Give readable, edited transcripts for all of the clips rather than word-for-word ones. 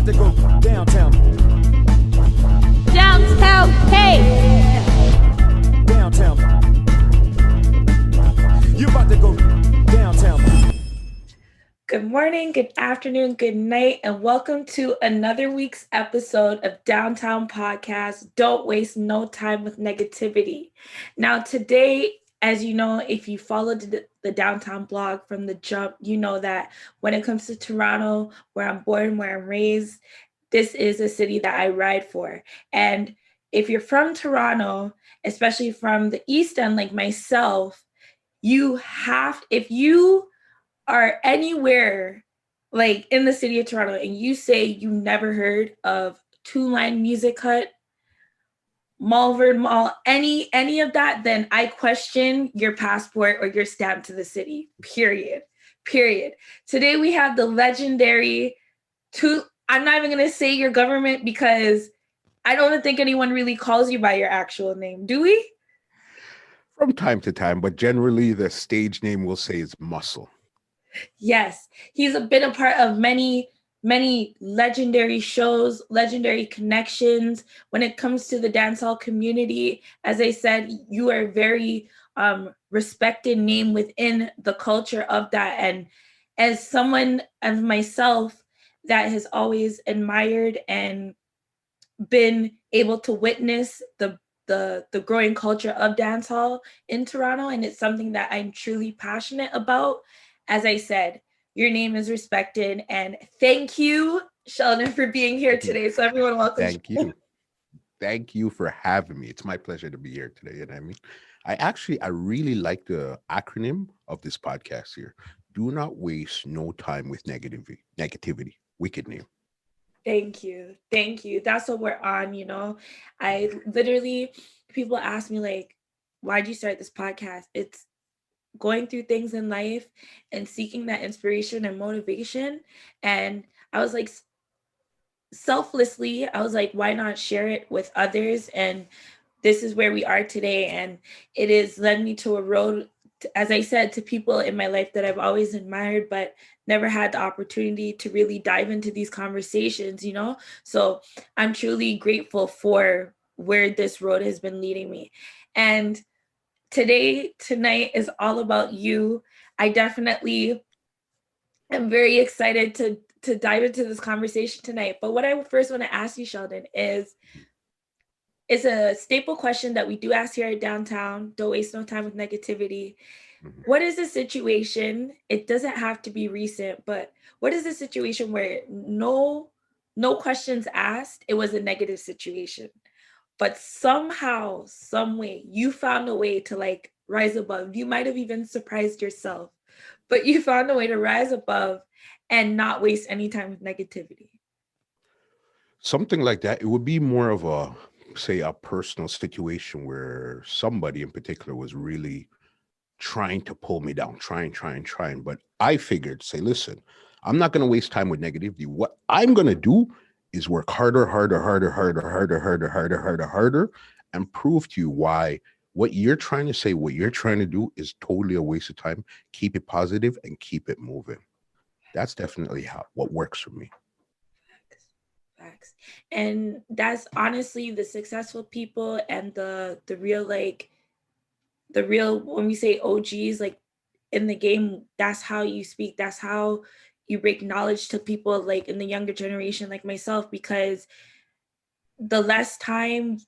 about to go downtown. Downtown, hey! Downtown. You about to go downtown. Good morning, good afternoon, good night, and welcome to another week's episode of Downtown Podcast. Don't waste no time with negativity. Now, today, as you know, if you followed the Downtown blog from the jump, you know that when it comes to Toronto, where I'm born, where I'm raised, this is a city that I ride for. And if you're from Toronto, especially from the East End, like myself, if you are anywhere like in the city of Toronto and you say you never heard of 2LinedMusicHut, Malvern Mall, any of that, then I question your passport or your stamp to the city, period. Today we have the legendary I'm not even going to say your government because I don't think anyone really calls you by your actual name. Do we? From time to time, but generally the stage name we'll say is Muscle. Yes, he's been a part of many legendary shows, legendary connections. When it comes to the dancehall community, as I said, you are a very respected name within the culture of that. And as someone of myself that has always admired and been able to witness the growing culture of dancehall in Toronto, and it's something that I'm truly passionate about. As I said, your name is respected, and thank you, Sheldon, for being here today. So everyone, welcome. Thank you for having me. It's my pleasure to be here today. And I mean, I really like the acronym of this podcast here. Do not waste no time with negativity. Wicked name. Thank you. That's what we're on, you know. I literally, people ask me like, why'd you start this podcast? It's going through things in life and seeking that inspiration and motivation. And I was like, selflessly, I was like, why not share it with others? And this is where we are today. And it has led me to a road, as I said, to people in my life that I've always admired, but never had the opportunity to really dive into these conversations, you know? So I'm truly grateful for where this road has been leading me. And tonight is all about you. I definitely am very excited to dive into this conversation tonight. But what I first want to ask you, Sheldon, is a staple question that we do ask here at Downtown. Don't waste no time with negativity. What is the situation? It doesn't have to be recent, but what is the situation where no questions asked, it was a negative situation, but somehow, some way, you found a way to like rise above? You might have even surprised yourself, but you found a way to rise above and not waste any time with negativity. Something like that. It would be more of a personal situation where somebody in particular was really trying to pull me down, trying. But I figured, listen, I'm not going to waste time with negativity. What I'm going to do is work harder, and prove to you why what you're trying to say, what you're trying to do is totally a waste of time. Keep it positive and keep it moving. That's definitely what works for me. Facts. And that's honestly the successful people and the real, when we say OGs, like in the game, that's how you speak. That's how you break knowledge to people like in the younger generation, like myself, because the less time,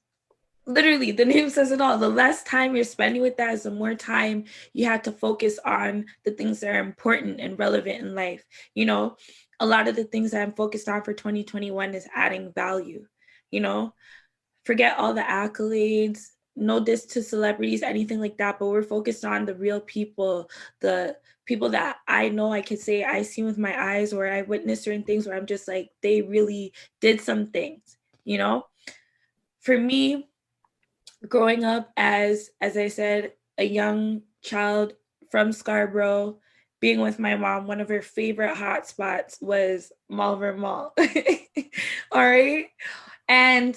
literally the name says it all, the less time you're spending with that is the more time you have to focus on the things that are important and relevant in life. You know, a lot of the things that I'm focused on for 2021 is adding value, you know, forget all the accolades, no diss to celebrities, anything like that, but we're focused on the real people, the people that I know I could say I seen with my eyes, or I witnessed certain things where I'm just like, they really did some things, you know? For me, growing up as I said, a young child from Scarborough, being with my mom, one of her favorite hotspots was Malvern Mall. All right. And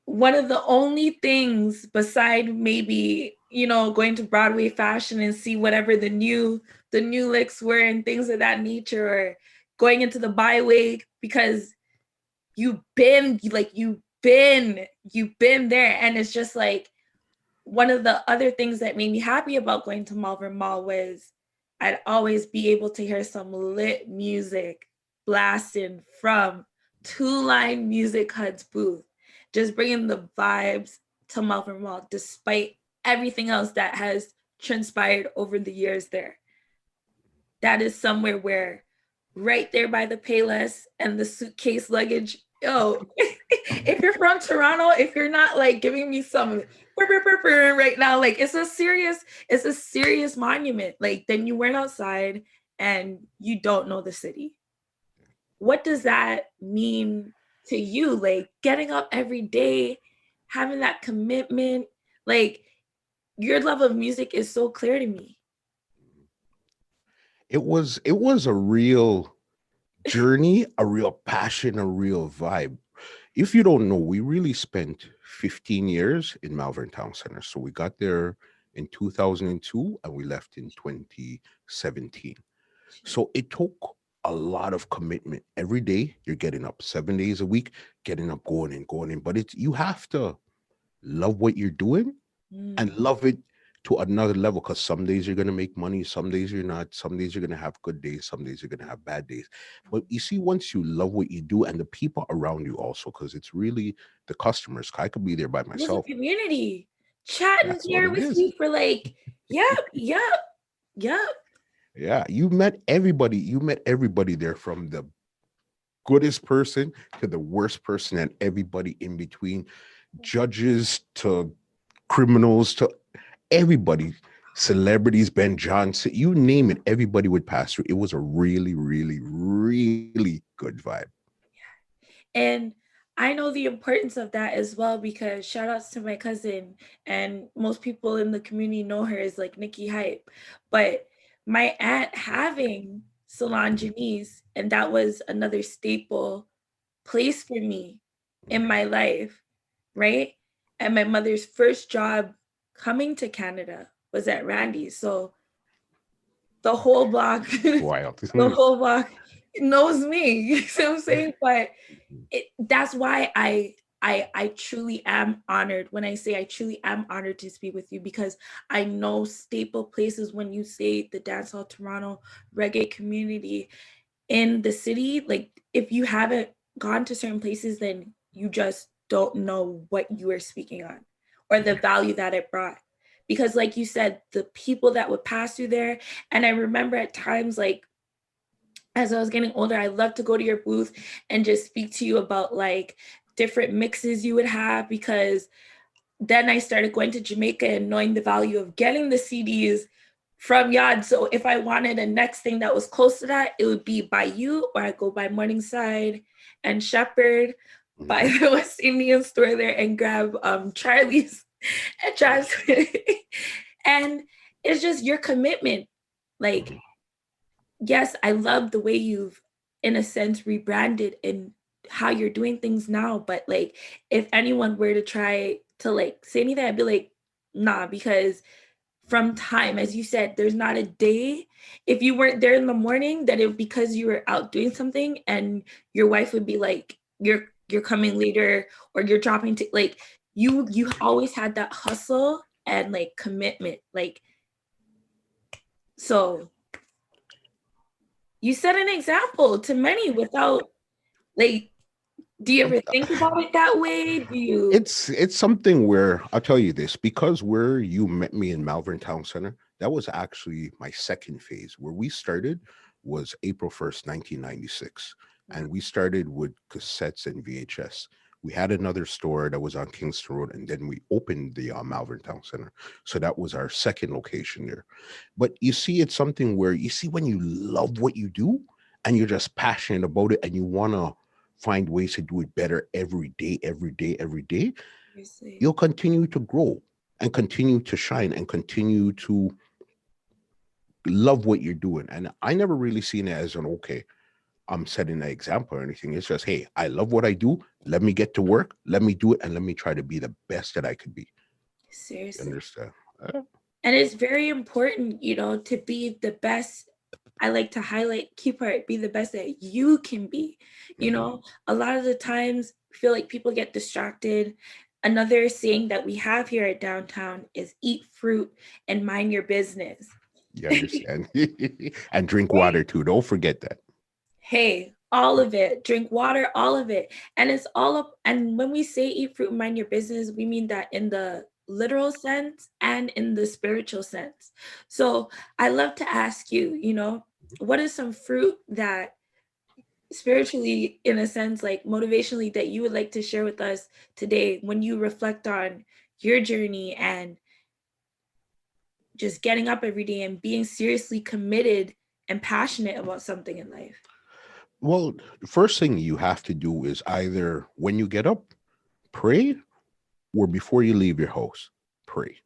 one of the only things beside maybe, you know, going to Broadway fashion and see whatever the new licks were and things of that nature, or going into the byway, because you've been there. And it's just like, one of the other things that made me happy about going to Malvern Mall was I'd always be able to hear some lit music blasting from 2LinedMusicHut's booth, just bringing the vibes to Malvern Mall, despite everything else that has transpired over the years there. That is somewhere where, right there by the Payless and the suitcase luggage, if you're from Toronto, if you're not like giving me some right now, like it's a serious monument. Like, then you went outside and you don't know the city. What does that mean to you? Like, getting up every day, having that commitment, like, your love of music is so clear to me. It was a real journey, a real passion, a real vibe. If you don't know, we really spent 15 years in Malvern Town Center. So we got there in 2002 and we left in 2017. So it took a lot of commitment. Every day you're getting up 7 days a week, getting up, going in. But you have to love what you're doing and love it to another level, because some days you're going to make money, some days you're not, some days you're going to have good days, some days you're going to have bad days. But you see, once you love what you do and the people around you also, because it's really the customers. I could be there by myself. It was a community chatting here with you for like, yep. Yeah, you met everybody there, from the goodest person to the worst person and everybody in between, judges to criminals to everybody, celebrities, Ben Johnson, you name it, everybody would pass through. It was a really, really, really good vibe. And I know the importance of that as well, because shout outs to my cousin, and most people in the community know her as like Nikki Hype. But my aunt having Salon Janice, and that was another staple place for me in my life, right? And my mother's first job coming to Canada was at Randy's. So the whole block, Wild. the whole block knows me. You see what I'm saying? But that's why I truly am honored when I say I truly am honored to speak with you, because I know staple places, when you say the Dancehall Toronto reggae community in the city, like if you haven't gone to certain places, then you just don't know what you are speaking on or the value that it brought. Because like you said, the people that would pass through there, and I remember at times, like as I was getting older, I loved to go to your booth and just speak to you about like different mixes you would have, because then I started going to Jamaica and knowing the value of getting the CDs from Yard. So if I wanted a next thing that was close to that, it would be by you, or I go by Morningside and Shepherd, by the West Indian store there, and grab Charlie's and Travis. And it's just your commitment. Like, yes, I love the way you've, in a sense, rebranded and how you're doing things now. But like, if anyone were to try to like say anything, I'd be like, nah, because from time, as you said, there's not a day, if you weren't there in the morning, that it because you were out doing something, and your wife would be like, you're coming later, or you're dropping to, like, you always had that hustle and like commitment. Like, so you set an example to many without, like, do you ever think about it that way? Do you? It's something where I'll tell you this, because where you met me in Malvern Town Center, that was actually my second phase. Where we started was April 1st, 1996. And we started with cassettes and VHS. We had another store that was on Kingston Road, and then we opened the Malvern Town Center. So that was our second location there. But you see, it's something where you see when you love what you do and you're just passionate about it and you want to find ways to do it better every day, you'll continue to grow and continue to shine and continue to love what you're doing. And I never really seen it as an, okay, I'm setting an example or anything. It's just, hey, I love what I do. Let me get to work. Let me do it. And let me try to be the best that I could be. Seriously. You understand? And it's very important, you know, to be the best I like to highlight, key part, be the best that you can be. You know, a lot of the times I feel like people get distracted. Another saying that we have here at downtown is eat fruit and mind your business. You understand? And drink Right? water too. Don't forget that. Hey, all of it. Drink water, all of it. And it's all up. And when we say eat fruit and mind your business, we mean that in the literal sense and in the spiritual sense. So I love to ask you, you know, what is some fruit that spiritually, in a sense, like motivationally, that you would like to share with us today when you reflect on your journey and just getting up every day and being seriously committed and passionate about something in life? Well, the first thing you have to do is either when you get up, pray, or before you leave your house, pray.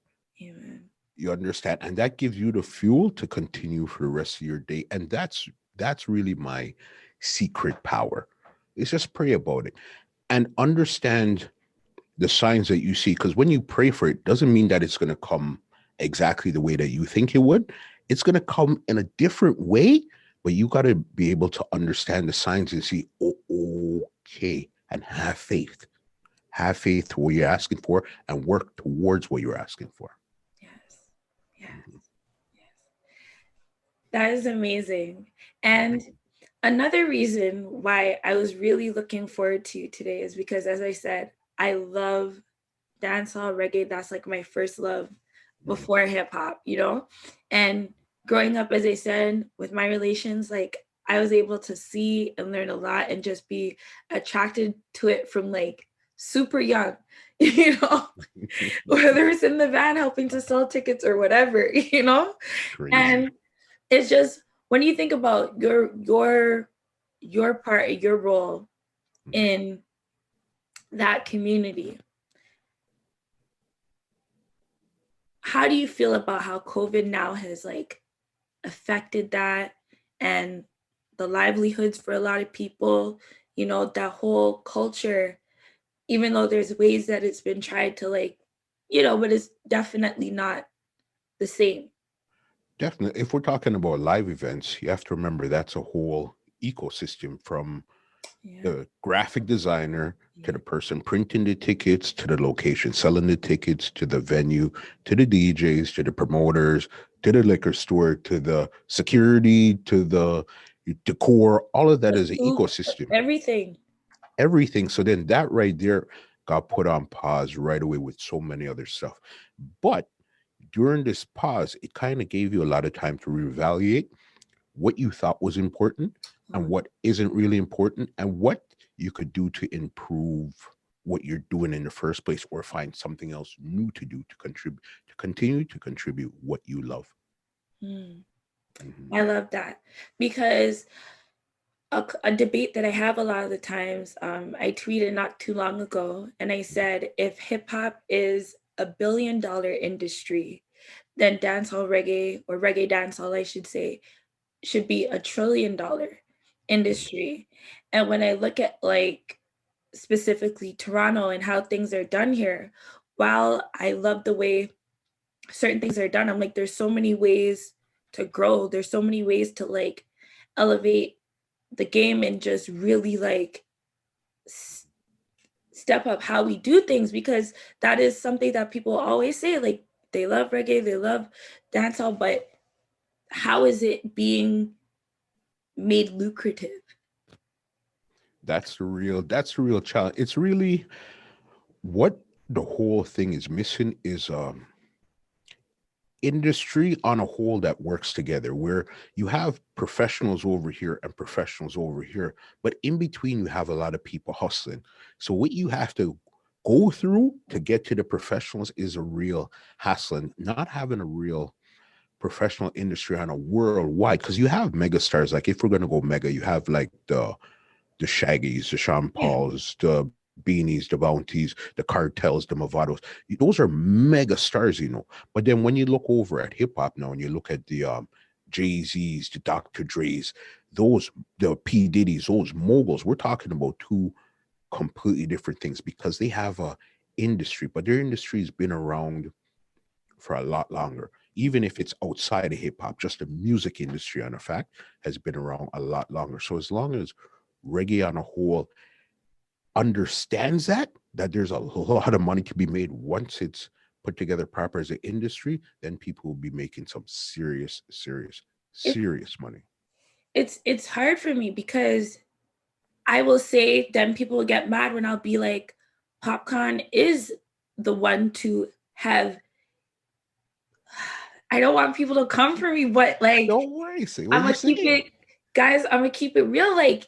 Amen. You understand? And that gives you the fuel to continue for the rest of your day. And that's really my secret power. Is just pray about it and understand the signs that you see. Because when you pray for it, doesn't mean that it's going to come exactly the way that you think it would. It's going to come in a different way, but you got to be able to understand the signs and see, oh, okay, and have faith. Have faith to what you're asking for and work towards what you're asking for. Yes. Yes. Yes. That is amazing. And another reason why I was really looking forward to today is because, as I said, I love dancehall reggae. That's like my first love before hip hop, you know? And growing up, as I said, with my relations, like I was able to see and learn a lot and just be attracted to it from like super young, you know, whether it's in the van helping to sell tickets or whatever, you know? Crazy. And it's just when you think about your part, your role in that community, how do you feel about how COVID now has like affected that and the livelihoods for a lot of people, you know, that whole culture, even though there's ways that it's been tried to like, you know, but it's definitely not the same. Definitely. If we're talking about live events, you have to remember that's a whole ecosystem from Yeah. the graphic designer to Yeah. the person printing the tickets to the location selling the tickets to the venue to the DJs to the promoters to the liquor store to the security to the decor. All of that The is an food, ecosystem. everything. Everything. So then that right there got put on pause right away with so many other stuff. But during this pause, it kind of gave you a lot of time to reevaluate what you thought was important and what isn't really important and what you could do to improve what you're doing in the first place or find something else new to do to contribute to continue to contribute what you love. Mm. Mhm. I love that because a debate that I have a lot of the times, I tweeted not too long ago, and I said, if hip hop is $1 billion industry, then dancehall reggae or reggae dancehall, I should say, should be $1 trillion industry. And when I look at like specifically Toronto and how things are done here, while I love the way certain things are done, I'm like, there's so many ways to grow. There's so many ways to like elevate the game and just really like step up how we do things, because that is something that people always say, like they love reggae, they love dancehall, but how is it being made lucrative? That's the real challenge. It's really what the whole thing is missing is industry on a whole that works together where you have professionals over here and professionals over here, but in between you have a lot of people hustling. So what you have to go through to get to the professionals is a real hassling. Not having a real professional industry on a worldwide, because you have mega stars. Like if we're going to go mega, you have like the Shaggies, the Sean Yeah. Pauls, the Beanies, the Bounties, the Cartels, the Movados. Those are mega stars, you know. But then when you look over at hip hop now and you look at the Jay-Z's, the Dr. Dre's, those, the P. Diddy's, those moguls, we're talking about two completely different things because they have a industry, but their industry has been around for a lot longer. even if it's outside of hip hop, just the music industry, on a fact, has been around a lot longer. So as long as reggae on a whole understands that there's a lot of money to be made once it's put together proper as an industry, then people will be making some serious, serious, It, serious money. it's hard for me because I will say, then people will get mad when I'll be like, Popcorn is the one to have. I don't want people to come for me, but like, Don't worry, say what I'm you gonna keep say. it, guys. I'm gonna keep it real. Like,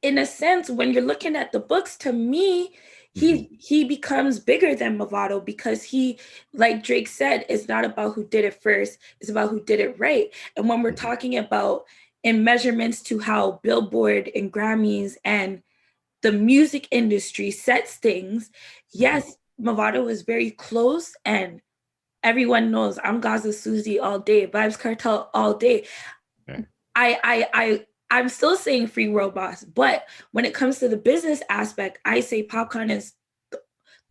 in a sense, when you're looking at the books, to me, he becomes bigger than Movado because he, like Drake said, it's not about who did it first, it's about who did it right. And when we're talking about in measurements to how Billboard and Grammys and the music industry sets things, yes, Movado is very close, and everyone knows I'm Gaza Susie all day, Vibes Cartel all day. Okay. I'm still saying free world boss, but when it comes to the business aspect, I say Popcorn is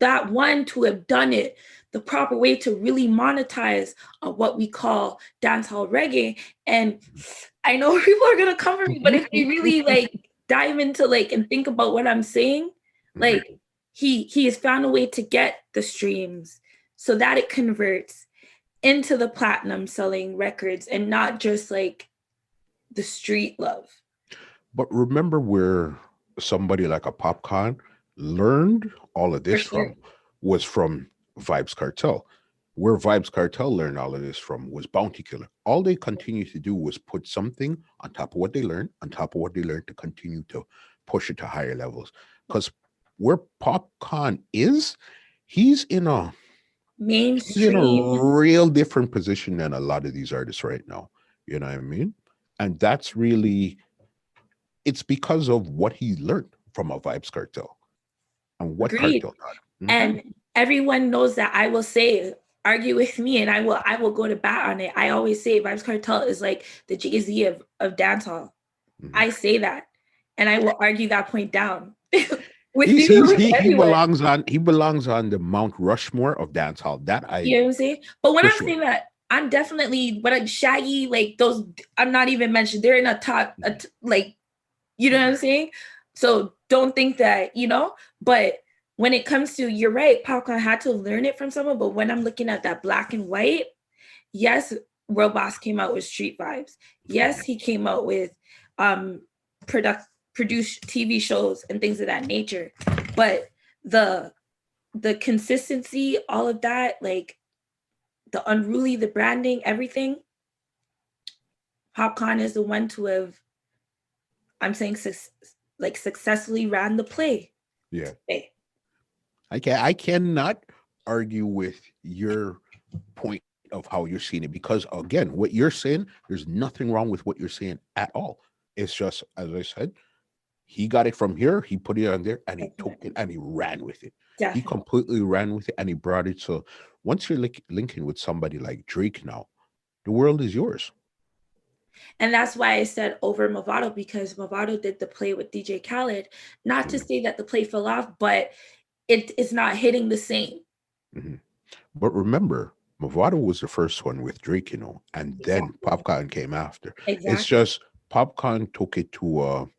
that one to have done it the proper way to really monetize what we call dancehall reggae. And I know people are gonna come for me, but if they really like dive into like and think about what I'm saying, like he has found a way to get the streams so that it converts into the platinum selling records and not just like the street love. But remember where somebody like a Popcorn learned all of this For sure. from was from Vibes Cartel. Where Vibes Cartel learned all of this from was Bounty Killer. All they continued to do was put something on top of what they learned, on top of what they learned, to continue to push it to higher levels. Because where Popcorn is, he's in a Mainstream. real different position than a lot of these artists right now. You know what I mean? And that's really, it's because of what he learned from a Vibes Cartel and what Agreed. Cartel taught him. And everyone knows that. I will say, argue with me, and I will go to bat on it. I always say Vibes Cartel is like the Jay-Z of dancehall. I say that, and I will argue that point down. He belongs on the Mount Rushmore of dancehall. That I, you know what I'm saying? But when for I'm sure. saying that, I'm definitely, but I'm Shaggy, like those, I'm not even mentioned. They're in a top, like, you know what I'm saying? So don't think that, you know, but when it comes to, you're right, Popcorn had to learn it from someone, but when I'm looking at that black and white, yes, World Boss came out with Street Vibes. Yes, he came out with produced TV shows and things of that nature. But the consistency, all of that, like the unruly, the branding, everything, Popcorn is the one to have, I'm saying, successfully ran the play. Yeah. Today. I cannot argue with your point of how you're seeing it, because again, what you're saying, there's nothing wrong with what you're saying at all. It's just, as I said, he got it from here, he put it on there, and he took it and he ran with it. Definitely. He completely ran with it and he brought it. So once you're linking with somebody like Drake now, the world is yours. And that's why I said over Movado, because Movado did the play with DJ Khaled. Not to say that the play fell off, but it's not hitting the same. But remember, Movado was the first one with Drake, you know, and then Popcorn came after. Exactly. It's just Popcorn took it to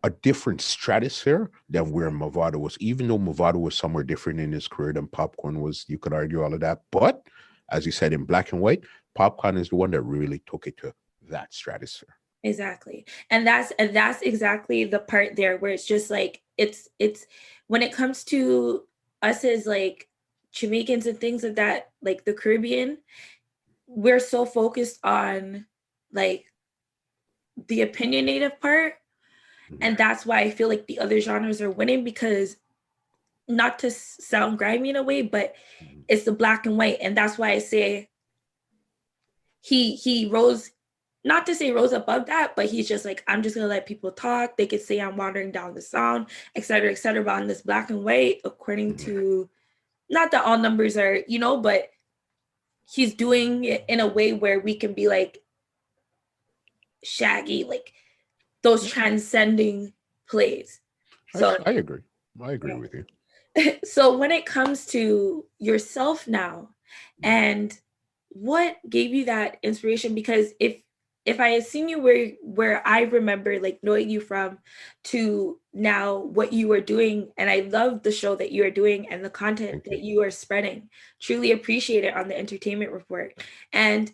a different stratosphere than where Movado was, even though Movado was somewhere different in his career than Popcorn was. You could argue all of that. But as you said, in black and white, Popcorn is the one that really took it to that stratosphere. Exactly. And that's exactly the part there where it's just like, it's when it comes to us as like Jamaicans and things of that, like the Caribbean, we're so focused on like the opinionative part. And that's why I feel like the other genres are winning, because not to sound grimy in a way, but it's the black and white. And that's why I say he rose, not to say rose above that, but he's just like, I'm just gonna let people talk. They could say I'm watering down the sound, et cetera, but on this black and white, according to, not that all numbers are, you know, but he's doing it in a way where we can be like Shaggy, like those transcending plays. So I agree. I agree with you. So when it comes to yourself now, and what gave you that inspiration? Because if I had seen you where I remember like knowing you from to now what you are doing, and I love the show that you are doing and the content Thank that you. you are spreading, truly appreciate it on the entertainment report. And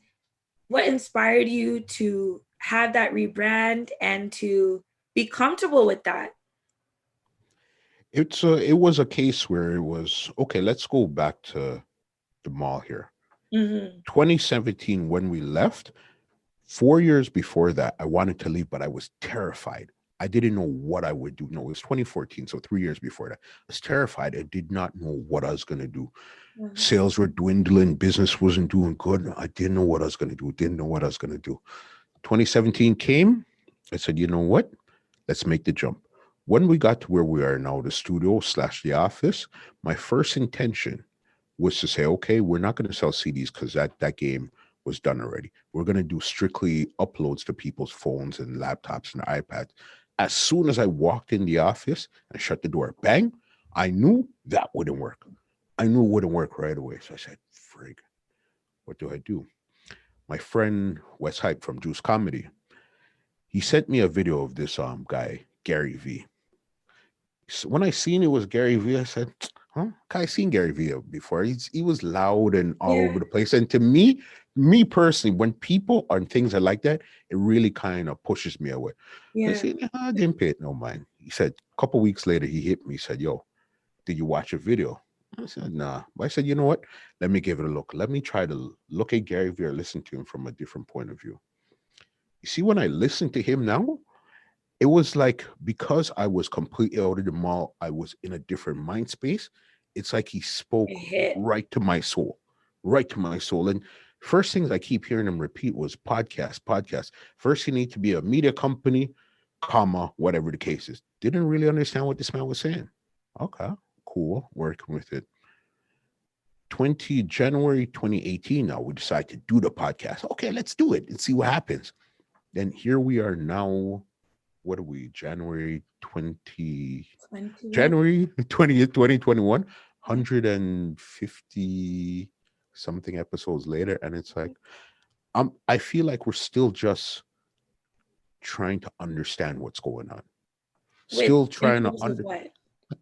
what inspired you to have that rebrand and to be comfortable with that? It was a case where it was okay. Let's go back to the mall here. Mm-hmm. 2017 when we left. 4 years before that, I wanted to leave, but I was terrified. I didn't know what I would do. No, it was 2014, so 3 years before that. I was terrified. I did not know what I was going to do. Mm-hmm. Sales were dwindling. Business wasn't doing good. I didn't know what I was going to do. Didn't know what I was going to do. 2017 came. I said, you know what? Let's make the jump. When we got to where we are now, the studio / the office, my first intention was to say, okay, we're not going to sell CDs because that game was done already. We're going to do strictly uploads to people's phones and laptops and iPads. As soon as I walked in the office and shut the door, bang, I knew that wouldn't work. I knew it wouldn't work right away. So I said, frig, what do I do? My friend Wes Hype from Juice Comedy, he sent me a video of this guy, Gary V. So when I seen it was Gary Vee, I said, huh? I seen Gary Vee before. He was loud and all over the place. And to me personally, when people on things are like that, it really kind of pushes me away. I said, I didn't pay it no mind. He said, a couple weeks later, he hit me. He said, yo, did you watch a video? I said, nah. But I said, you know what? Let me give it a look. Let me try to look at Gary Vee or listen to him from a different point of view. You see, when I listen to him now, it was like because I was completely out of the mall, I was in a different mind space. It's like he spoke right to my soul, right to my soul. And first things I keep hearing him repeat was podcast. First, you need to be a media company, comma, whatever the case is. Didn't really understand what this man was saying. Okay, cool, working with it. January 2018, now we decide to do the podcast. Okay, let's do it and see what happens. Then here we are now. What are we? January 20th, 2021, 150 something episodes later. And it's like, I feel like we're still just trying to understand what's going on. Still trying to what?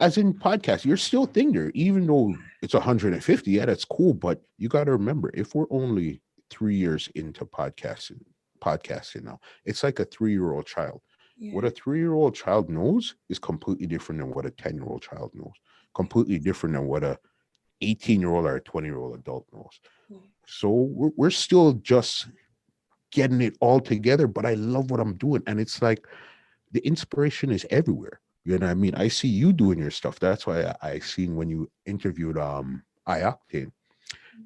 As in podcast, you're still there, even though it's 150. Yeah, that's cool. But you got to remember, if we're only 3 years into podcasting now, it's like a 3-year-old child. What a 3-year-old child knows is completely different than what a 10-year-old child knows. Completely different than what a 18-year-old or a 20-year-old adult knows. So we're still just getting it all together, but I love what I'm doing. And it's like the inspiration is everywhere. You know what I mean? I see you doing your stuff. That's why I seen when you interviewed iOctane.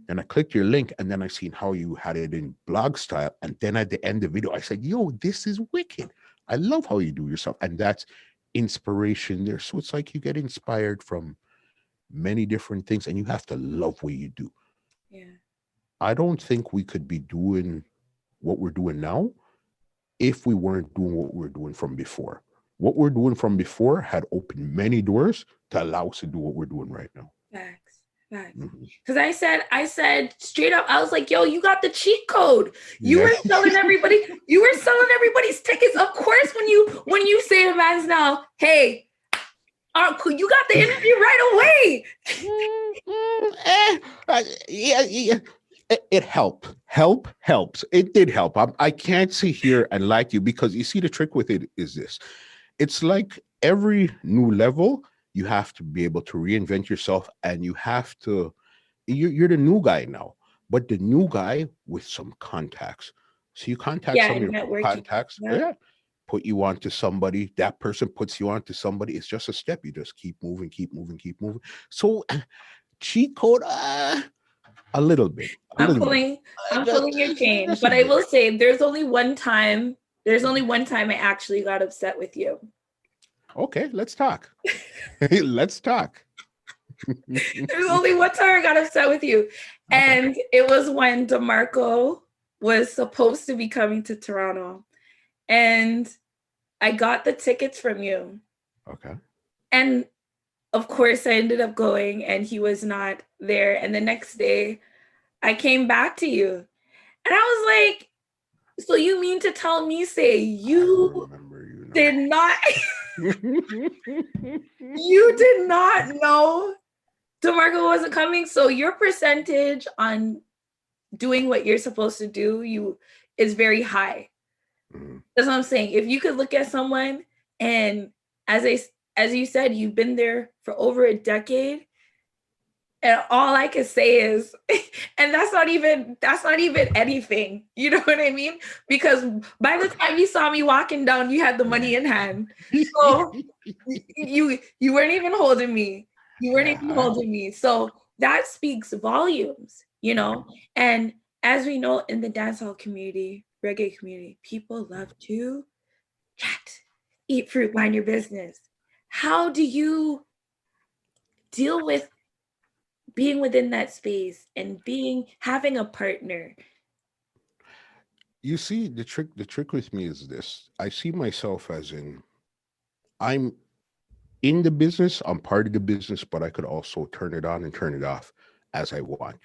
And I clicked your link, and then I seen how you had it in blog style. And then at the end of the video, I said, yo, this is wicked. I love how you do your stuff. And that's inspiration there. So it's like you get inspired from many different things, and you have to love what you do. Yeah. I don't think we could be doing what we're doing now if we weren't doing what we're doing from before. What we're doing from before had opened many doors to allow us to do what we're doing right now. Facts. Because I said straight up, I was like, yo, you got the cheat code. You were selling everybody's tickets. Of course, when you say to man's now, hey, you got the interview right away. Yeah. It helped. Help helps. It did help. I can't sit here and like you, because you see the trick with it is this. It's like every new level, you have to be able to reinvent yourself, and you have to, you're the new guy now, but the new guy with some contacts. So you contact some of your contacts, put you on to somebody, that person puts you on to somebody. It's just a step. You just keep moving. So cheat code, a little bit. I'm pulling your chain, but I will say there's only one time I actually got upset with you. Okay, let's talk. Let's talk. There's only one time I got upset with you. And it was when DeMarco was supposed to be coming to Toronto. And I got the tickets from you. Okay. And of course, I ended up going, and he was not there. And the next day, I came back to you. And I was like, so you mean to tell me, say, I you remember you know. did not, you did not know DeMarco wasn't coming? So your percentage on doing what you're supposed to do is very high. Mhm. That's what I'm saying. If you could look at someone and as you said, you've been there for over a decade, and all I can say is, and that's not even anything. You know what I mean? Because by the time you saw me walking down, you had the money in hand. So you weren't even holding me. You weren't even Yeah. holding me. So that speaks volumes, you know. And as we know in the dancehall community, reggae community, people love to chat, eat fruit, mind your business. How do you deal with being within that space and having a partner? You see, the trick with me is this. I see myself as I'm in the business, I'm part of the business, but I could also turn it on and turn it off as I want.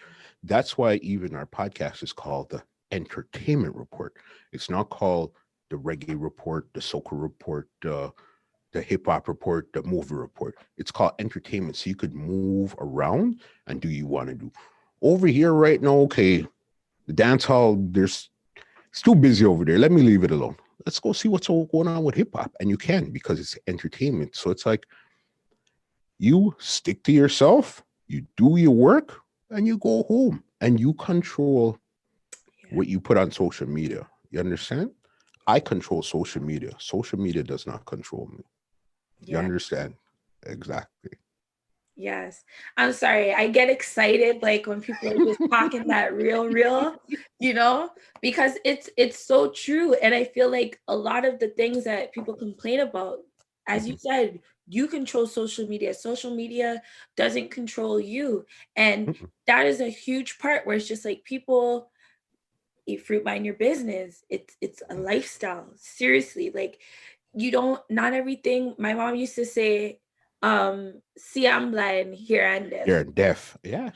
That's why even our podcast is called the Entertainment Report. It's not called the Reggae Report, the Soca Report, the Hip Hop Report, the Movie Report. It's called entertainment. So you could move around and do you want to do. Over here right now, okay, the dance hall, it's too busy over there. Let me leave it alone. Let's go see what's all going on with hip hop. And you can because it's entertainment. So it's like you stick to yourself, you do your work, and you go home and you control what you put on social media. You understand? I control social media. Social media does not control me. You Yeah. understand? Exactly. Yes. I'm sorry. I get excited like when people are just talking that real, you know, because it's so true. And I feel like a lot of the things that people complain about, as you said, you control social media. Social media doesn't control you. And Mm-mm. that is a huge part where it's just like people eat fruit, mind your business. It's a lifestyle. Seriously. Like not everything. My mom used to say, see I'm blind, here I'm deaf. You're deaf. Yeah.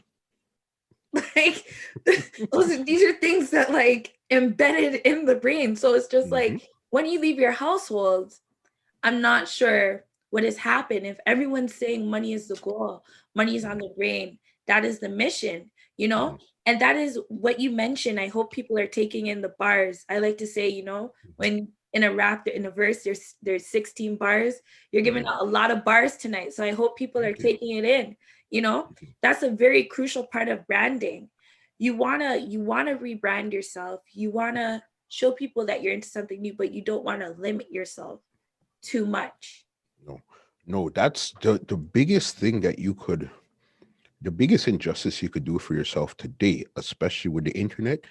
Like these are things that like embedded in the brain. So it's just Mhm. like when you leave your household, I'm not sure what has happened. If everyone's saying money is the goal, money is on the brain, that is the mission, you know? And that is what you mentioned. I hope people are taking in the bars. I like to say, you know, when in a rap, in a verse, there's 16 bars. You're giving out a lot of bars tonight. So I hope people are Thank you. taking it in, you know? That's a very crucial part of branding. You wanna rebrand yourself. You wanna show people that you're into something new, but you don't want to limit yourself too much. No, no, that's the biggest thing that you could, the biggest injustice you could do for yourself today, especially with the internet,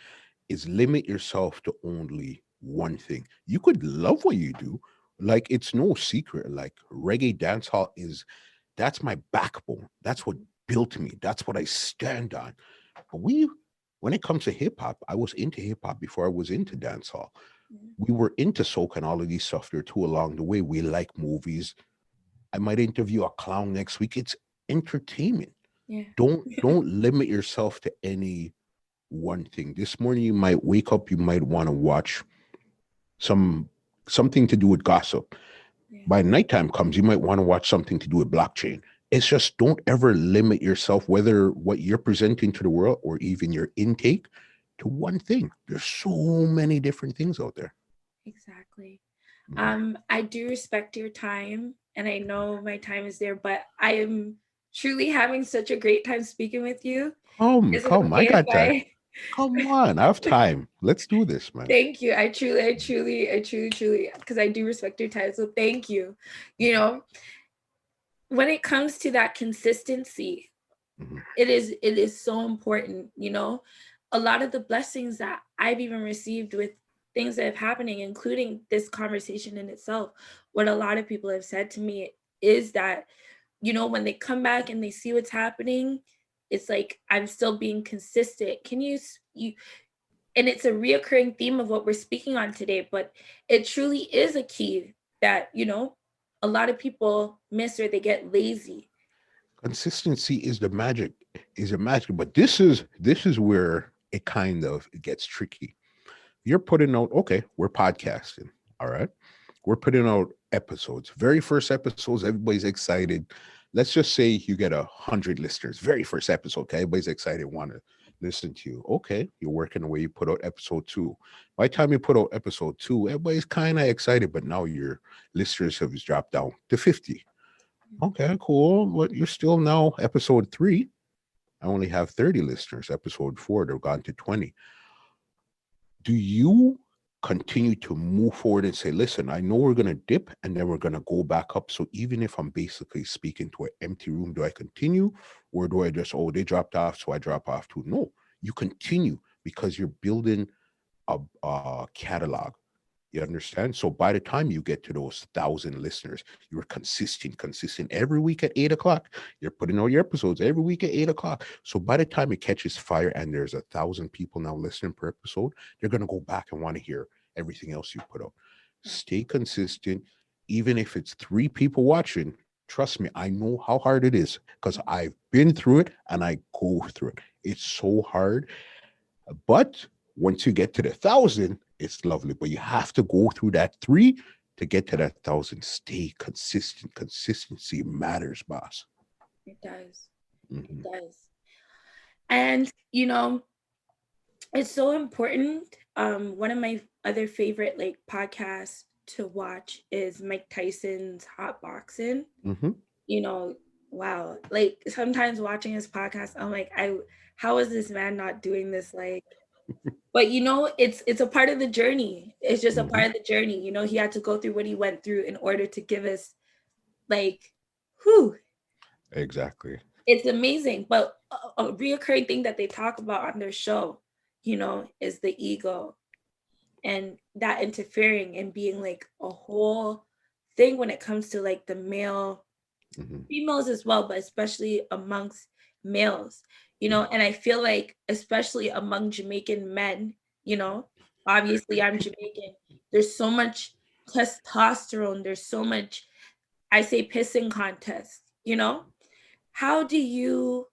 is limit yourself to only one thing. You could love what you do. Like it's no secret. Like reggae dancehall that's my backbone. That's what built me. That's what I stand on. But when it comes to hip hop, I was into hip hop before I was into dancehall. We were into soca and all of these stuff there too along the way. We like movies. I might interview a clown next week. It's entertainment. Yeah. Don't limit yourself to any one thing. This morning you might wake up, you might want to watch some something to do with gossip. Yeah. By nighttime comes, you might want to watch something to do with blockchain. It's just don't ever limit yourself, whether what you're presenting to the world or even your intake, to one thing. There's so many different things out there. Exactly. I do respect your time, and I know my time is there, but I am truly having such a great time speaking with you. Is it Come. I okay if got time. Come on, I have time. Let's do this, man. Thank you. I truly, because I do respect your time. So thank you. You know, when it comes to that consistency, Mhm. it is so important, you know. A lot of the blessings that I've even received with things that have happening, including this conversation in itself, what a lot of people have said to me is that, you know, when they come back and they see what's happening, it's like I'm still being consistent. Can you and it's a reoccurring theme of what we're speaking on today, but it truly is a key that, you know, a lot of people miss or they get lazy. Consistency is the magic, is a magic. But this is where it gets tricky. You're putting out, okay, we're podcasting. All right. We're putting out episodes. Very first episodes, everybody's excited. Let's just say you get 100 listeners. Very first episode, okay, everybody's excited, want to listen to you. Okay, you're working away. You put out episode two. By the time you put out episode two, everybody's kind of excited, but now your listeners have dropped down to 50. Okay, cool. But you're still now episode three. I only have 30 listeners. Episode four, they've gone to 20. Do you continue to move forward and say, listen, I know we're going to dip and then we're going to go back up. So even if I'm basically speaking to an empty room, do I continue or do I just, oh, they dropped off, so I drop off too? No, you continue because you're building a catalog. You understand? So by the time you get to those 1,000 listeners, you're consistent every week at 8 o'clock. You're putting out your episodes every week at 8 o'clock. So by the time it catches fire and there's 1,000 people now listening per episode, they're going to go back and want to hear everything else you put out. Stay consistent. Even if it's 3 people watching, trust me, I know how hard it is because I've been through it and I go through it. It's so hard. But once you get to the 1,000, it's lovely. But you have to go through that 3 to get to that 1,000. Stay consistent. Consistency matters, boss. It does. It Mhm. does. And it's so important. One of my other favorite like podcasts to watch is Mike Tyson's Hot Boxing. Mhm. Wow. Like sometimes watching his podcast, I'm like, how is this man not doing this? Like, but it's a part of the journey. It's just a Mhm. part of the journey. He had to go through what he went through in order to give us like, whew, Exactly. it's amazing. But a reoccurring thing that they talk about on their show, is the ego and that interfering and being like a whole thing when it comes to like the male, Mhm. females as well, but especially amongst males, and I feel like especially among Jamaican men, obviously I'm Jamaican, there's so much testosterone, there's so much, I say, pissing contest. How do you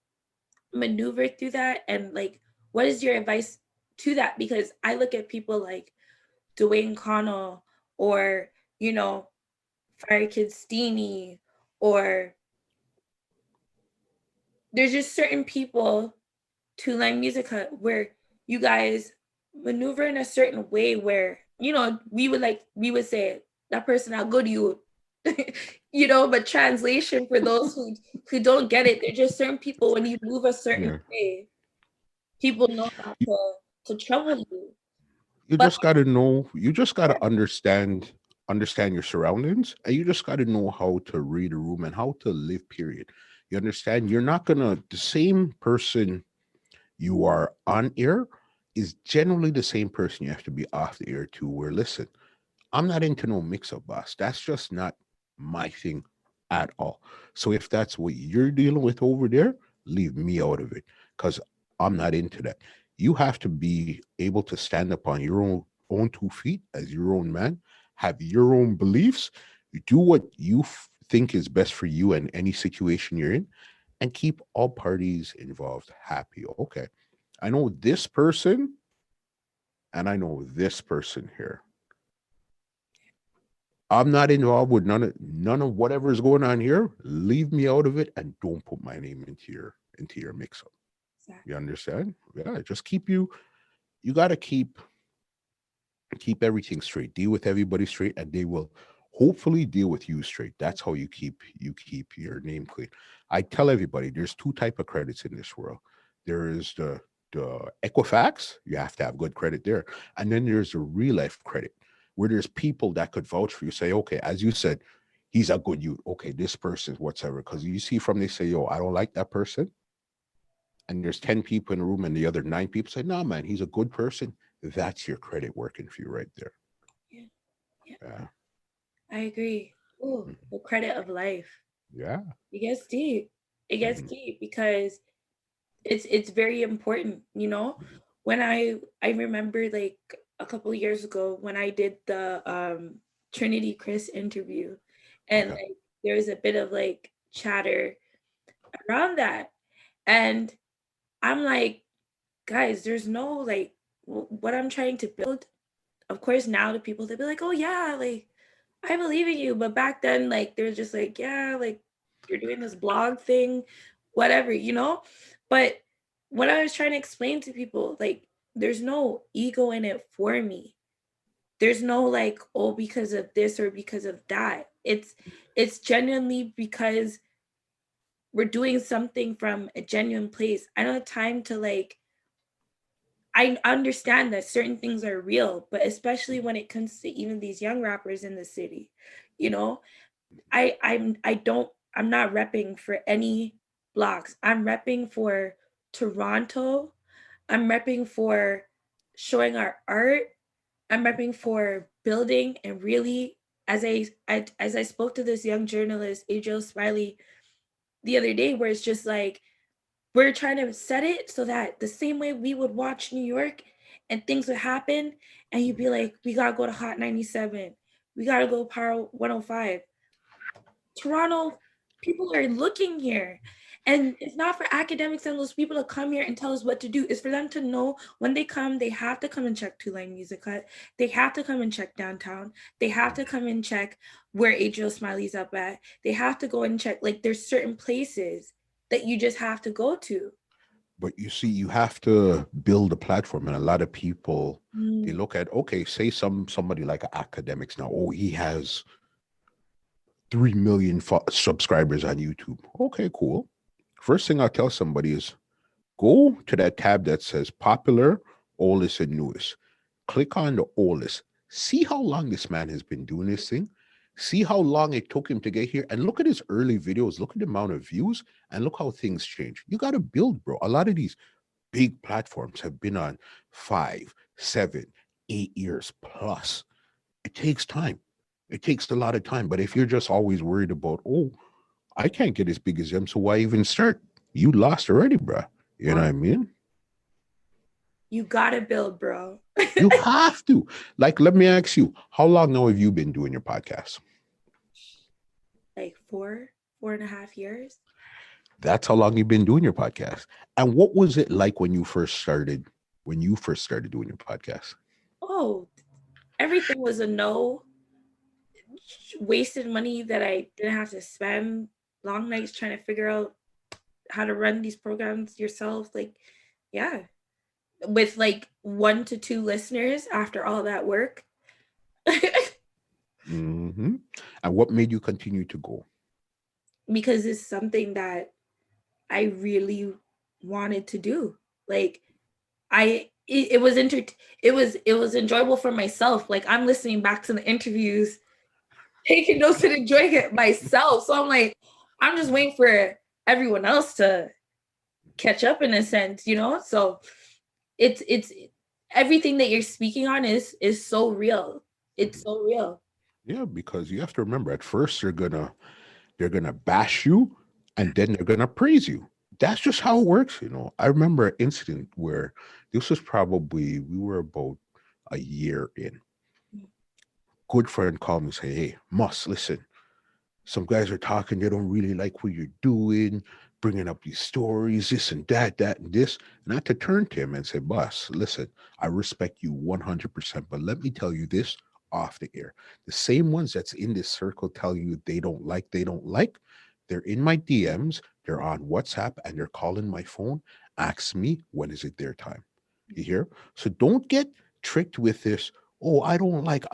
maneuver through that, and like what is your advice to that? Because I look at people like Dwayne Connell or Fire Kid Steenie, or there's just certain people, 2LinedMusicHut, where you guys maneuver in a certain way where we would say that person how good you but translation for those who don't get it, there's just certain people when you move a certain Yeah. way, people know not to trouble you. You But just got to know, you just got to understand your surroundings, and you just got to know how to read a room and how to live, period. You understand? You're not going to, the same person you are on air is generally the same person you have to be off the air too. Where, listen, I'm not into no mix up, boss. That's just not my thing at all. So if that's what you're dealing with over there, leave me out of it because I'm not into that. You have to be able to stand up on your own 2 feet as your own man, have your own beliefs, do what you think is best for you in any situation you're in, and keep all parties involved happy. Okay. I know this person and I know this person here. I'm not involved with none of whatever is going on here. Leave me out of it and don't put my name into your mix up. You exactly. understand? Yeah, just you gotta keep everything straight. Deal with everybody straight, and they will hopefully deal with you straight. That's how you keep your name clean. I tell everybody there's 2 type of credits in this world. There is the Equifax, you have to have good credit there. And then there's the real life credit, where there's people that could vouch for you, say, okay, as you said, he's a good youth. Okay, this person, whatever. Because you see from they say, yo, I don't like that person. And there's 10 people in the room and the other 9 people say, no, man, he's a good person. That's your credit working for you right there. Yeah, yeah, Yeah. I agree. Ooh, the credit of life. Yeah. It gets deep. It gets Mhm. deep because it's very important, when I remember like a couple of years ago when I did the Trinity Chris interview, and Okay. like there was a bit of like chatter around that. And I'm like, guys, there's no like what I'm trying to build. Of course, now the people they'll be like, oh yeah, like I believe in you. But back then, like they're just like, yeah, like you're doing this blog thing, whatever, you know? But what I was trying to explain to people, like, there's no ego in it for me. There's no like, oh, because of this or because of that. It's genuinely because we're doing something from a genuine place. I don't have time to like I understand that certain things are real, but especially when it comes to even these young rappers in the city, you know, I'm not repping for any blocks. I'm repping for Toronto. I'm repping for showing our art. I'm repping for building and really as I spoke to this young journalist, Adriel Smiley, the other day, where it's just like we're trying to set it so that the same way we would watch New York and things would happen, and you'd be like, we gotta go to Hot 97, we gotta go Power 105. Toronto, people are looking here. And it's not for academics and those people to come here and tell us what to do. It's for them to know when they come, they have to come and check 2LinedMusicHut. They have to come and check downtown. They have to come and check where Adriel Smiley's up at. They have to go and check. Like there's certain places that you just have to go to. But you see, you have to build a platform, and a lot of people they Mm. look at, okay, say somebody like academics now. Oh, he has 3 million subscribers on YouTube. Okay, cool. First thing I'll tell somebody is go to that tab that says popular, oldest, and newest. Click on the oldest. See how long this man has been doing this thing. See how long it took him to get here. And look at his early videos. Look at the amount of views and look how things change. You got to build, bro. A lot of these big platforms have been on 5, 7, 8 years plus. It takes time. It takes a lot of time. But if you're just always worried about, oh, I can't get as big as them, so why even start? You lost already, bro. You know what I mean? You gotta build, bro. You have to. Like, let me ask you, how long now have you been doing your podcast? Like 4.5 years. That's how long you've been doing your podcast. And what was it like when you first started doing your podcast? Oh, everything was a no. Wasted money that I didn't have to spend. Long nights trying to figure out how to run these programs yourself. Like, yeah, with like 1 to 2 listeners after all that work. Mm-hmm. And what made you continue to go? Because it's something that I really wanted to do. Like, it was it was enjoyable for myself. Like I'm listening back to the interviews, taking notes and enjoying it myself. So I'm like, I'm just waiting for everyone else to catch up in a sense, you know? So it's everything that you're speaking on is so real. It's so real. Yeah, because you have to remember, at first they're gonna bash you, and then they're gonna praise you. That's just how it works, you know. I remember an incident where this was probably we were about a year in. Good friend called me and say, "Hey, Mus, listen, some guys are talking, they don't really like what you're doing, bringing up these stories, this and that and this." And I had to turn to him and say, "Boss, listen, I respect you 100%, but let me tell you this off the air. The same ones that's in this circle tell you they don't like, they're in my DMs, they're on WhatsApp, and they're calling my phone, ask me, when is it their time? You hear? So don't get tricked with this, oh, I don't like.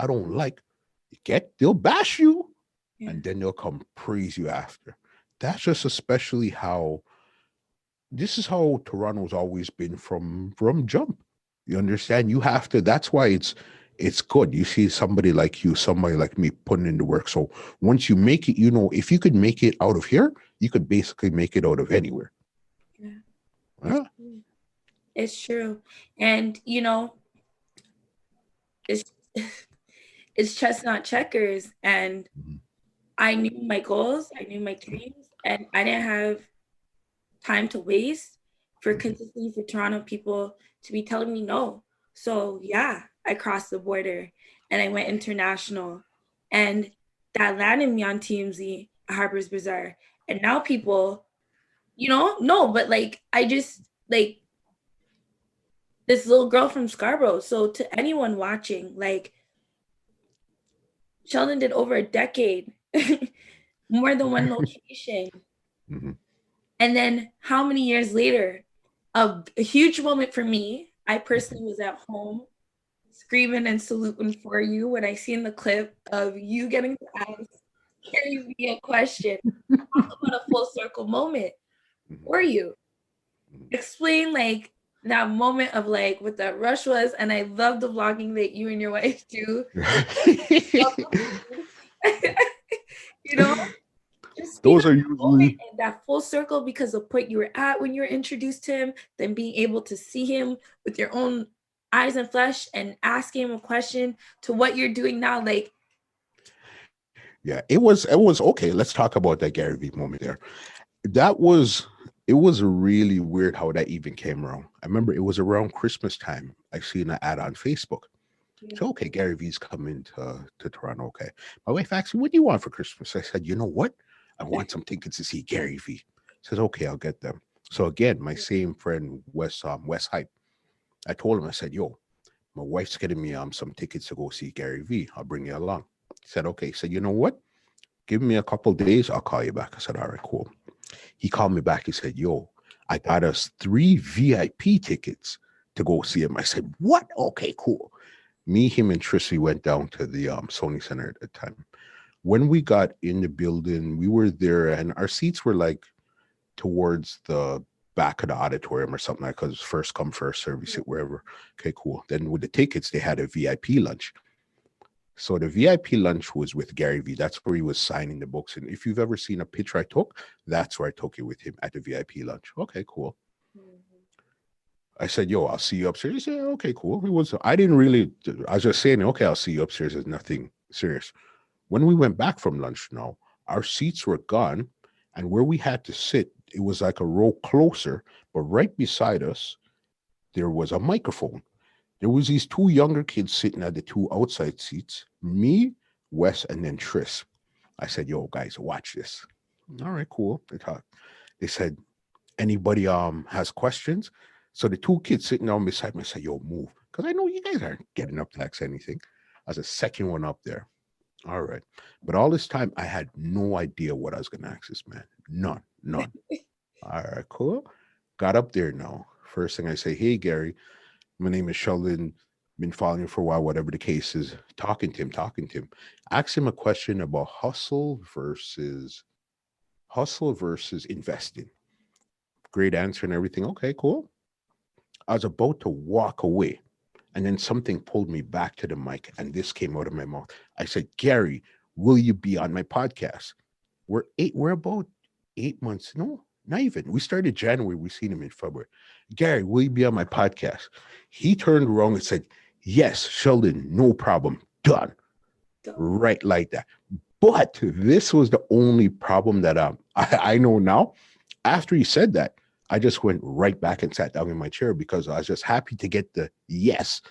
They'll bash you Yeah. and then they'll come praise you after. That's just especially how this is how Toronto's always been from jump. You understand? You have to. That's why it's good. You see somebody like you, somebody like me putting in the work. So once you make it, you know, if you could make it out of here, you could basically make it out of anywhere. Yeah. Huh? It's true. And you know, it's it's chestnut checkers. And Mhm. I knew my goals, I knew my dreams, and I didn't have time to waste for consistently for Toronto people to be telling me no. So yeah, I crossed the border and I went international, and that landed me on TMZ at Harper's Bazaar. And now people No, but like I just like this little girl from Scarborough. So to anyone watching, like Sheldon did over a decade, more than one location. Mhm. And then how many years later, a huge moment for me. I personally was at home screaming and saluting for you when I seen the clip of you getting to ask Carrie V a question. Talk about a full circle moment. Mhm. Were you? Mhm. Explain like that moment of like what that rush was. And I love the vlogging that you and your wife do. Love the food. you know, just speak Those on are that moment usually and that full circle because of what you were at when you were introduced to him, then being able to see him with your own eyes and flesh and ask him a question to what you're doing now. Like, yeah, it was okay. Let's talk about that Gary Vee moment there. That was it was really weird how that even came around. I remember it was around Christmas time. I seen an ad on Facebook. yeah, So okay, Gary Vee's coming to Toronto. Okay. My wife asked me, what do you want for Christmas? I said, you know what? I want some tickets to see Gary Vee. Says, okay, I'll get them. So again, my same friend West Hype. I told him, I said, yo, my wife's getting me some tickets to go see Gary Vee. I'll bring you along. He said, okay. He said, you know what? Give me a couple days, I'll call you back. I said, all right, cool. He called me back. He said, yo, I got us 3 VIP tickets to go see him. I said, what? Okay, cool. Me, him, and Tris, we went down to the Sony Center at the time. When we got in the building, we were there, and our seats were like towards the back of the auditorium or something like because first come, first serve, you sit wherever. Okay, cool. Then with the tickets, they had a VIP lunch. So the VIP lunch was with Gary Vee. That's where he was signing the books. And if you've ever seen a picture I took, that's where I took it with him at the VIP lunch. Okay, cool. I said, yo, I'll see you upstairs. He said, okay, cool. It was, I didn't really, I was just saying, okay, I'll see you upstairs. There's nothing serious. When we went back from lunch now, our seats were gone. And where we had to sit, it was like a row closer, but right beside us, there was a microphone. There was these 2 younger kids sitting at the 2 outside seats, me, Wes, and then Tris. I said, yo, guys, watch this. All right, cool. They talked. They said, anybody has questions? So the 2 kids sitting down beside me said, yo, move. Because I know you guys aren't getting up to ask anything. I was the second one up there. All right. But all this time I had no idea what I was gonna ask this man. None, none. All right, cool. Got up there now. First thing I say, hey Gary, my name is Sheldon. Been following you for a while, whatever the case is. Talking to him. Ask him a question about hustle versus investing. Great answer and everything. Okay, cool. I was about to walk away, and then something pulled me back to the mic, and this came out of my mouth. I said, Gary, will you be on my podcast? We're about 8 months. No, not even. We started January. We seen him in February. Gary, will you be on my podcast? He turned around and said, yes, Sheldon, no problem. Done. Right like that. But this was the only problem that I know now. After he said that, I just went right back and sat down in my chair because I was just happy to get the yes.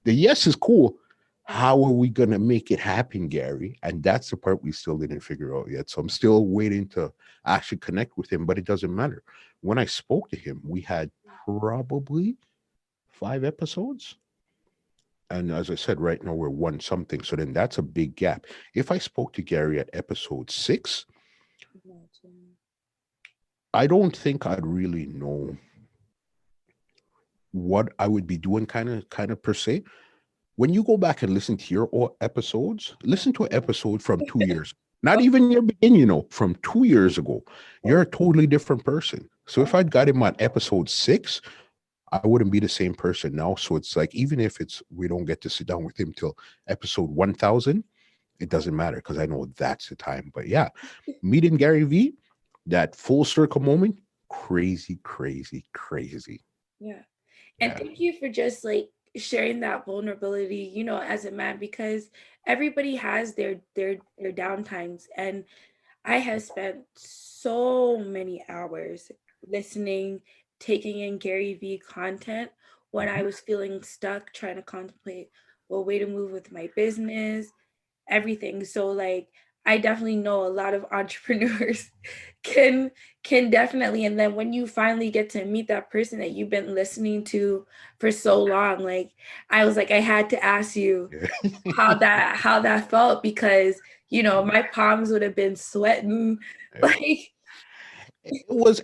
The yes is cool. How are we going to make it happen, Gary? And that's the part we still didn't figure out yet. So I'm still waiting to actually connect with him, but it doesn't matter. When I spoke to him, we had probably 5 episodes. And as I said, right now we're one something. So then that's a big gap. If I spoke to Gary at episode 6, I don't think I'd really know what I would be doing kind of per se. When you go back and listen to your episodes, listen to an episode from 2 years, not even your beginning, from 2 years ago. You're a totally different person. So if I'd got him on episode 6, I wouldn't be the same person now. So it's like, even if we don't get to sit down with him till episode 1000, it doesn't matter because I know that's the time. But yeah, meeting Gary Vee, that full circle moment, crazy, crazy, crazy. Yeah. And Yeah. thank you for just like sharing that vulnerability, as a man, because everybody has their down times. And I have spent so many hours listening, taking in Gary Vee content when I was feeling stuck, trying to contemplate what way to move with my business, everything. So like I definitely know a lot of entrepreneurs can definitely, and then when you finally get to meet that person that you've been listening to for so long, like I was like, I had to ask you Yeah. how that felt, because my palms would have been sweating Yeah. like. It was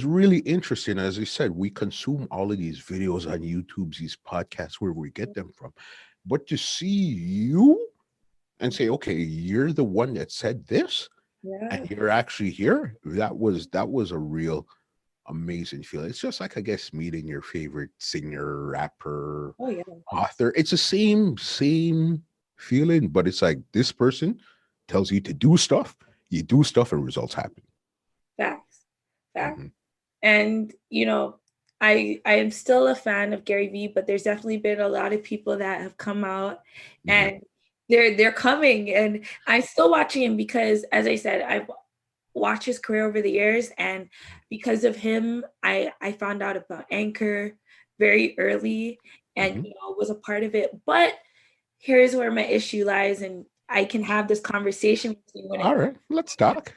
really interesting. As I said, we consume all of these videos on YouTube, these podcasts, where we get them from. But to see you and say, okay, you're the one that said this, Yeah. and you're actually here, that was a real amazing feeling. It's just like, I guess, meeting your favorite singer, rapper, Oh yeah. author. It's the same feeling, but it's like this person tells you to do stuff, you do stuff, and results happen. Facts. Facts. Mhm. And I am still a fan of Gary Vee, but there's definitely been a lot of people that have come out, Mhm. and they're coming, and I'm still watching him because, as I said, I've watched his career over the years, and because of him, I found out about Anchor very early, and Mhm. was a part of it. But here's where my issue lies, and I can have this conversation with you when it All right, let's talk.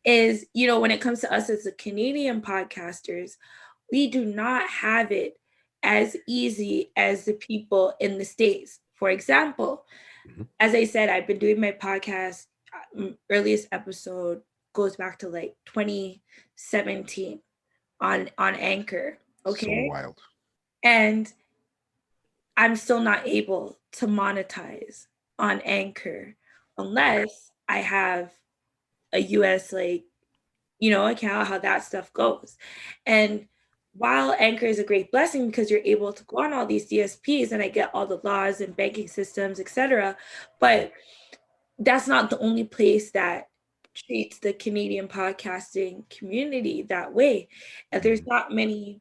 is, when it comes to us as the Canadian podcasters, we do not have it as easy as the people in the States. For example, Mhm. as I said, I've been doing my podcast, earliest episode goes back to like 2017 on Anchor. So Okay. wild. And I'm still not able to monetize on Anchor unless I have a US account, how that stuff goes. And while Anchor is a great blessing because you're able to go on all these DSPs and I get all the laws and banking systems, etc., but that's not the only place that treats the Canadian podcasting community that way. And there's Mhm. not many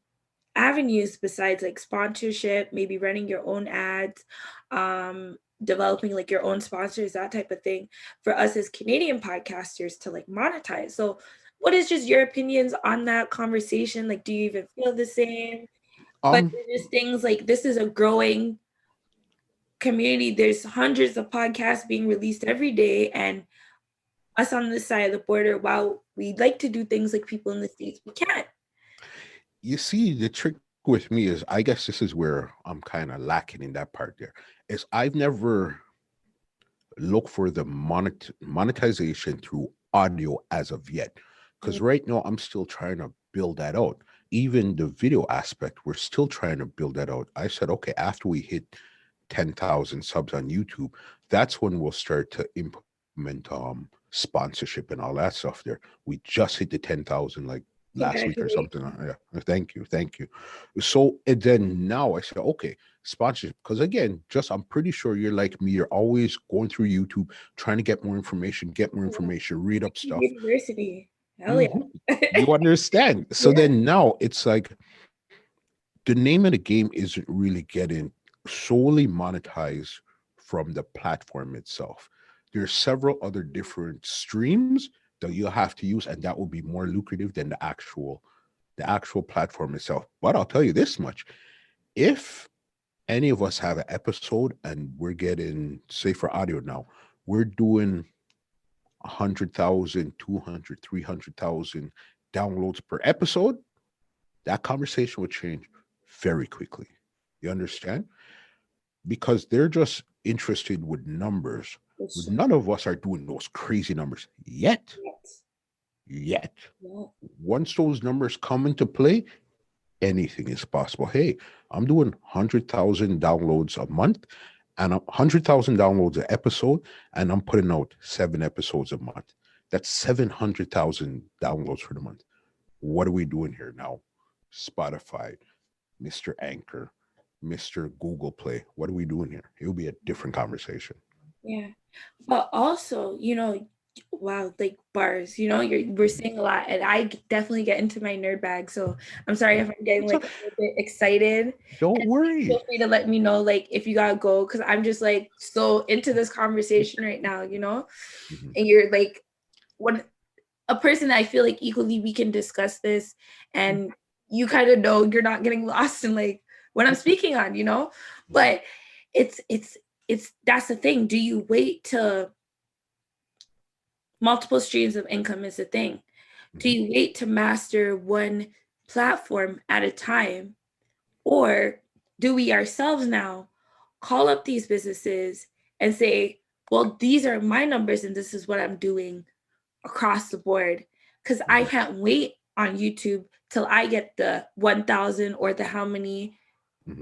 avenues besides like sponsorship, maybe running your own ads, developing like your own sponsors, that type of thing, for us as Canadian podcasters to like monetize. So what is just your opinions on that conversation? Like, do you even feel the same? But Um, there's just things like, this is a growing community. There's hundreds of podcasts being released every day, and us on this side of the border, while we like to do things like people in the States, we can't. you see, the trick with me is, I guess this is where I'm kind of lacking in that part there, is I've never looked for the monetization through audio as of yet. Because right now I'm still trying to build that out. Even the video aspect, we're still trying to build that out. I said, okay, after we hit 10,000 subs on YouTube, that's when we'll start to implement sponsorship and all that stuff there. We just hit the 10,000 like last week or something. Congratulations. Yeah. Thank you. So and then now I said, okay, sponsorship. Because again, just I'm pretty sure you're like me. You're always going through YouTube, trying to get more information, read up stuff. University. Hell yeah. Mhm. You understand? So Yeah. then now it's like the name of the game isn't really getting solely monetized from the platform itself. There's several other different streams that you'll have to use, and that will be more lucrative than the actual platform itself. But I'll tell you this much: if any of us have an episode and we're getting, say for audio now, we're doing 100,000, 200, 300,000 downloads per episode, that conversation would change very quickly. You understand? Because they're just interested with numbers. It's None of us are doing those crazy numbers yet. just, Yet. yeah. Once those numbers come into play, anything is possible. Hey, I'm doing 100,000 downloads a month and 100,000 downloads an episode, and I'm putting out 7 episodes a month. That's 700,000 downloads for the month. What are we doing here now? Spotify, Mr. Anchor, Mr. Google Play. What are we doing here? It'll be a different conversation. Yeah. But also, wow, like bars, we're saying a lot, and I definitely get into my nerd bag. So I'm sorry if I'm getting So like a little bit excited. don't And feel worry. free to let me know like if you gotta go, because I'm just like so into this conversation right now, Mhm. and you're like one a person that I feel like equally we can discuss this, and you kind of know you're not getting lost in like what I'm speaking on, but it's that's the thing. Do you wait to multiple streams of income is the thing? Do you wait to master one platform at a time? Or do we ourselves now call up these businesses and say, well, these are my numbers and this is what I'm doing across the board? Because I can't wait on YouTube till I get the 1,000 or the how many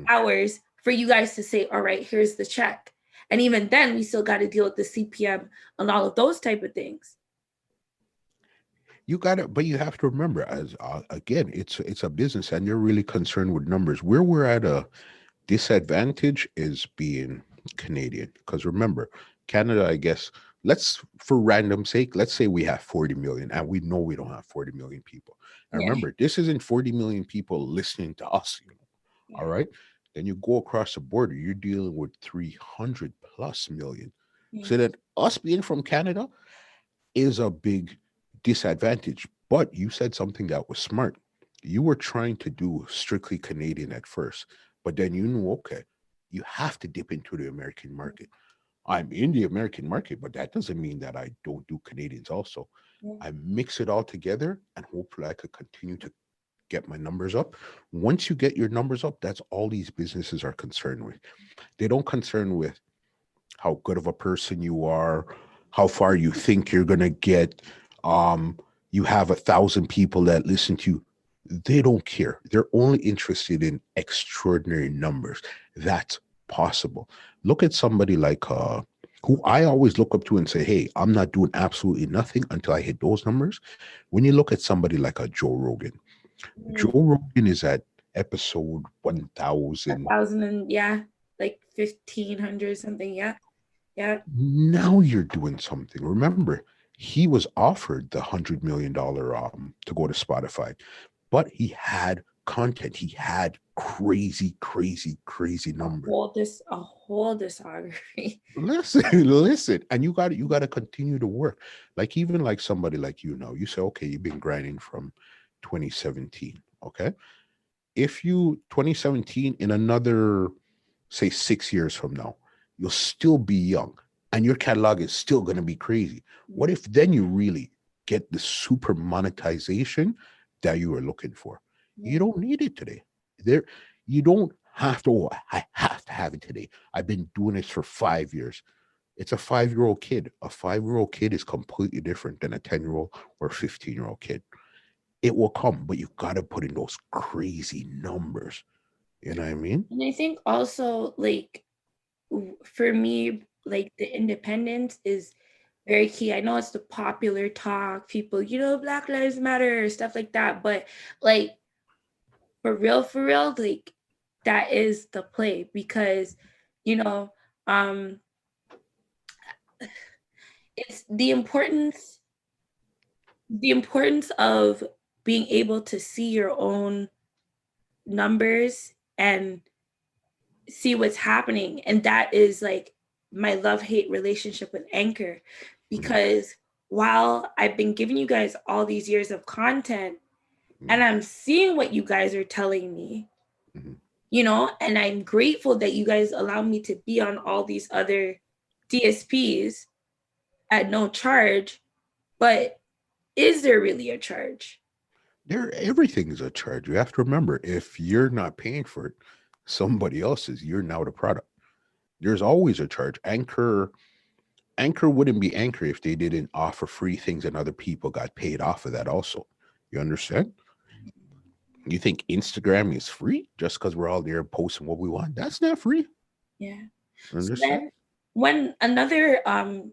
hours for you guys to say, all right, here's the check. And even then, we still got to deal with the CPM and all of those type of things. You got it, but you have to remember, as again, it's a business, and you're really concerned with numbers. Where we're at a disadvantage is being Canadian, because remember, Canada, I guess, for random sake, let's say we have 40 million, and we know we don't have 40 million people. And remember, this isn't 40 million people listening to us, all right? Then you go across the border, you're dealing with 300 plus million. So that us being from Canada is a big disadvantage. But you said something that was smart. You were trying to do strictly Canadian at first, but then you knew, okay, you have to dip into the American market. I'm in the American market, but that doesn't mean that I don't do Canadians also. I mix it all together, and hopefully I could continue to get my numbers up. Once you get your numbers up, that's all these businesses are concerned with. They don't concern with how good of a person you are, how far you think you're going to get. You have 1,000 people that listen to you. They don't care. They're only interested in extraordinary numbers. That's possible. Look at somebody like who I always look up to and say, hey, I'm not doing absolutely nothing until I hit those numbers. When you look at somebody like a Joe Rogan, Joe Rogan is at episode 1,000. 1,000 and like 1,500 something. Yeah. Now you're doing something. Remember, he was offered the $100 million to go to Spotify, but he had content. He had crazy numbers. A whole discography. Listen, and you got to continue to work. Like even like somebody like you say, okay, you've been grinding from 2017. Okay, if you 2017 in another say 6 years from now, you'll still be young and your catalog is still going to be crazy. What if then you really get the super monetization that you were looking for? You don't need it today. You don't have to, oh, I have to have it today. I've been doing this for 5 years. It's a 5-year-old kid. A 5-year-old kid is completely different than a 10-year-old or 15-year-old kid. It will come, but you got to put in those crazy numbers. You know what I mean? And I think also, like, for me, like, the independence is very key. I know it's the popular talk, people, Black Lives Matter, stuff like that. But, like, for real, like, that is the play. Because, it's the importance of being able to see your own numbers and see what's happening. And that is like my love-hate relationship with Anchor, because while I've been giving you guys all these years of content and I'm seeing what you guys are telling me, and I'm grateful that you guys allow me to be on all these other DSPs at no charge, but is there really a charge? Everything is a charge. You have to remember, if you're not paying for it, somebody else is. You're now the product. There's always a charge. Anchor wouldn't be Anchor if they didn't offer free things and other people got paid off of that also. You understand? You think Instagram is free just because we're all there posting what we want? That's not free. Yeah. Understand? So then when another are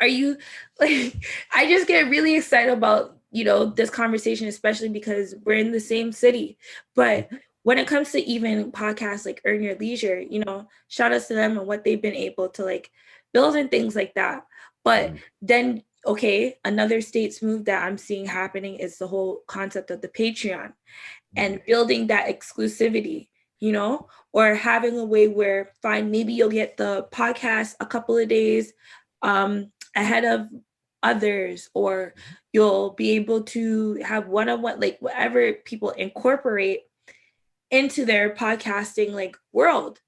you like, I just get really excited about this conversation, especially because we're in the same city. But when it comes to even podcasts like Earn Your Leisure, shout outs to them and what they've been able to like build and things like that. But then, okay, another state's move that I'm seeing happening is the whole concept of the Patreon and building that exclusivity, or having a way where maybe you'll get the podcast a couple of days ahead of others, or you'll be able to have one-on-one, like whatever people incorporate into their podcasting like world.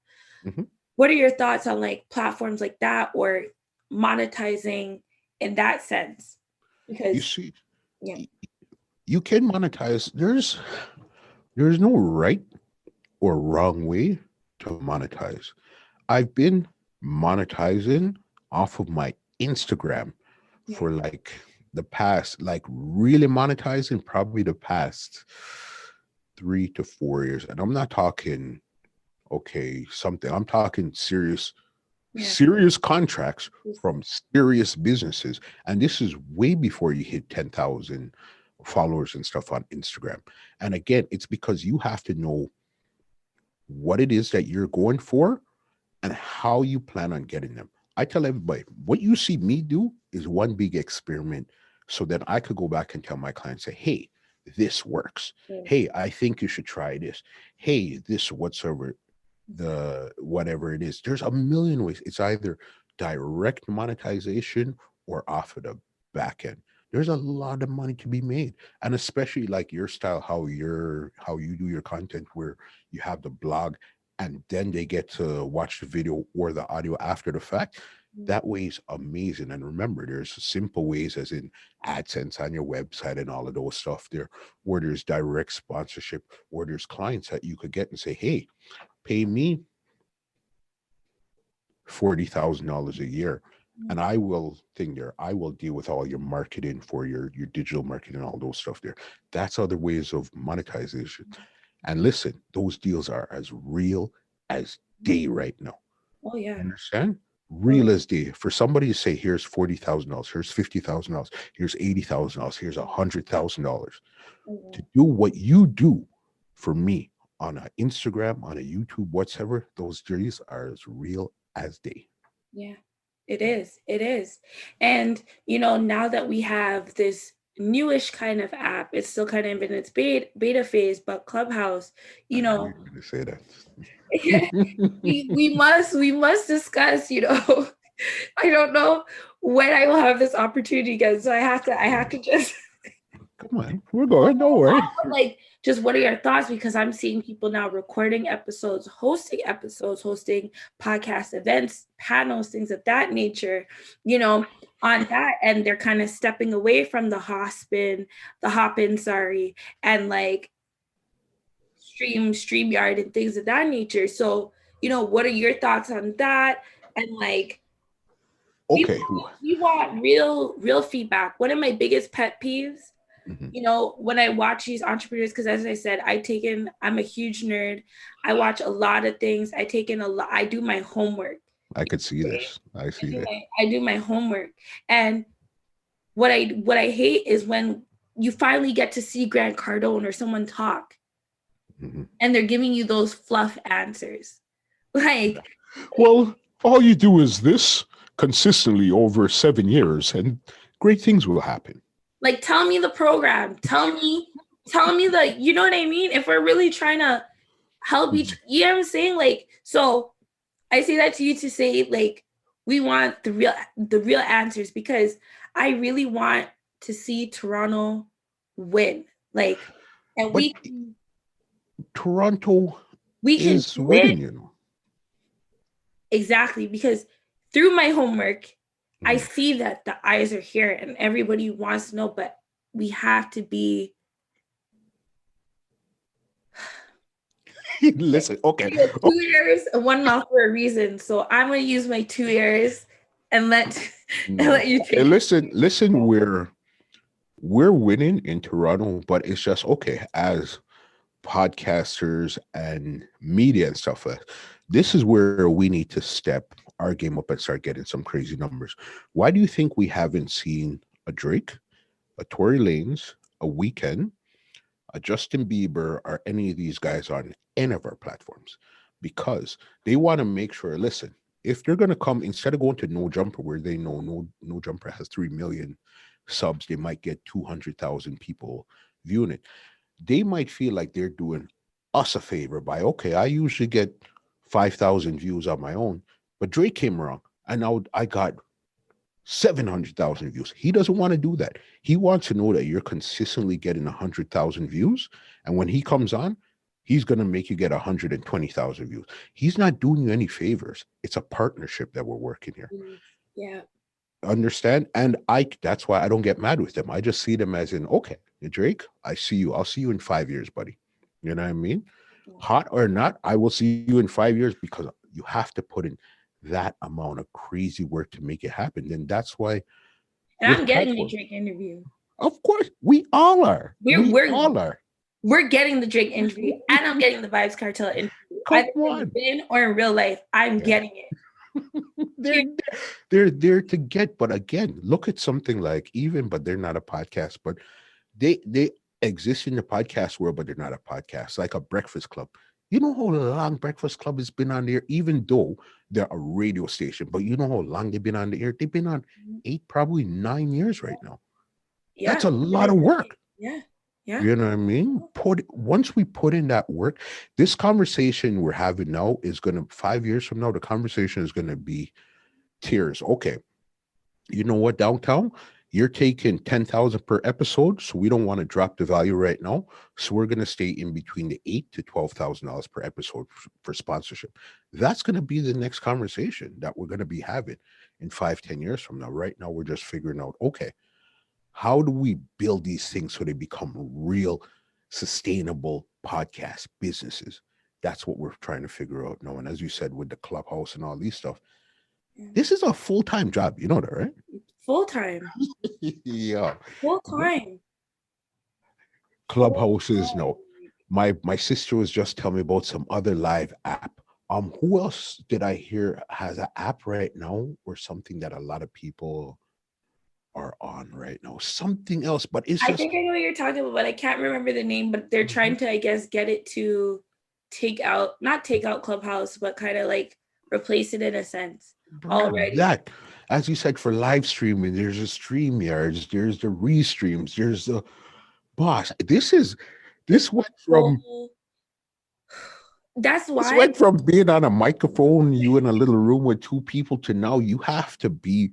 what are your thoughts on like platforms like that or monetizing in that sense? You Because see, yeah, you can monetize. There's no right or wrong way to monetize. I've been monetizing off of my Instagram yeah, for like the past, like really monetizing probably the past 3 to 4 years. And I'm not talking, okay, something, I'm talking serious, yeah, serious contracts from serious businesses. And this is way before you hit 10,000 followers and stuff on Instagram. And again, it's because you have to know what it is that you're going for and how you plan on getting them. I tell everybody, what you see me do is one big experiment so that I could go back and tell my clients, say, hey, this works. yeah, Hey, I think you should try this. Hey, this whatsoever, the whatever it is. There's a million ways. It's either direct monetization or off of the back end. There's a lot of money to be made. And especially like your style, how you do your content where you have the blog and then they get to watch the video or the audio after the fact. That way is amazing. And remember, there's simple ways, as in AdSense on your website and all of those stuff there, where there's direct sponsorship, or there's clients that you could get and say, hey, pay me $40,000 a year. And I will I will deal with all your marketing for your digital marketing, all those stuff there. That's other ways of monetization. And listen, those deals are as real as day right now. oh yeah, You understand? Real as day. For somebody to say, here's $40,000, here's $50,000, here's $80,000, here's $100,000 oh, to do what you do for me on an Instagram, on a YouTube, whatever, those deals are as real as day. yeah, it is. It is. And, now that we have this newish kind of app, it's still kind of in its beta phase, but Clubhouse, I knew you were going to say that. we must discuss, I don't know when I will have this opportunity again. So I have to just Come on, we're going. Don't worry. like just what are your thoughts? Because I'm seeing people now recording episodes, hosting podcast events, panels, things of that nature, on that. And they're kind of stepping away from the hop-in, sorry, and like StreamYard and things of that nature. So, what are your thoughts on that? And like Okay. we want real feedback. One of my biggest pet peeves, when I watch these entrepreneurs, because as I said, I'm a huge nerd. I watch a lot of things. I do my homework. I could see this. I see that. I do my homework. And what I hate is when you finally get to see Grant Cardone or someone talk and they're giving you those fluff answers. Well, all you do is this consistently over 7 years and great things will happen. Like, tell me the program. Tell me the, you know what I mean? If we're really trying to help you know what I'm saying? Like, so I say that to you to say, like, we want the real answers, because I really want to see Toronto win. Like, and but Toronto is winning, Exactly, because through my homework, I see that the eyes are here and everybody wants to know, but we have to be. Listen, okay. 2 years and 1 mouth for a reason. So I'm going to use my 2 years and let you take it. Listen, we're winning in Toronto, but it's just okay as podcasters and media and stuff. This is where we need to step our game up and start getting some crazy numbers. Why do you think we haven't seen a Drake, a Tory Lanez, a Weeknd, a Justin Bieber, or any of these guys on any of our platforms? Because they want to make sure, listen, if they're going to come, instead of going to No Jumper, where they know No Jumper has 3 million subs, they might get 200,000 people viewing it. They might feel like they're doing us a favor by, okay, I usually get 5,000 views on my own, but Drake came around and now I got 700,000 views. He doesn't want to do that. He wants to know that you're consistently getting 100,000 views. And when he comes on, He's going to make you get 120,000 views. He's not doing you any favors. It's a partnership that we're working here. Yeah. Understand? And that's why I don't get mad with them. I just see them as in, okay, Drake, I see you. I'll see you in 5 years, buddy. You know what I mean? Hot or not, I will see you in 5 years, because you have to put in that amount of crazy work to make it happen. Then that's why. And I'm getting the Drake interview. Of course, we all are. We all are. We're getting the Drake interview, and I'm getting the Vibes Cartel interview. Either in win or in real life, I'm getting it. They're there to get, but again, look at something like but they're not a podcast, but they exist in the podcast world, but they're not a podcast, like a Breakfast Club. You know how long Breakfast Club has been on there, even though they're a radio station, but you know how long they've been on the air? They've been on 8, probably 9 years right now. Yeah, that's a lot of work. Yeah. You know what I mean? Once we put in that work, this conversation we're having now is going to, 5 years from now, the conversation is going to be tears. Okay. You know what, Downtown? You're taking 10,000 per episode, so we don't want to drop the value right now. So we're going to stay in between the $8,000 to $12,000 per episode for sponsorship. That's going to be the next conversation that we're going to be having in 5-10 years from now. Right now, we're just figuring out, okay, how do we build these things so they become real, sustainable podcast businesses? That's what we're trying to figure out now. And as you said, with the Clubhouse and all these stuff, this is a full-time job. You know that, right? Full-time. Yeah. Full-time. Clubhouses, no. My sister was just telling me about some other live app. Who else did I hear has an app right now or something that a lot of people are on right now? Something else, but it's just, I think I know what you're talking about, but I can't remember the name, but they're trying to, I guess, get it to not take out Clubhouse, but kind of like replace it in a sense already. That, as you said, for live streaming, there's a StreamYards, there's the Restreams, there's the boss. This went from that's why this went from being on a microphone, you in a little room with 2 people, to now you have to be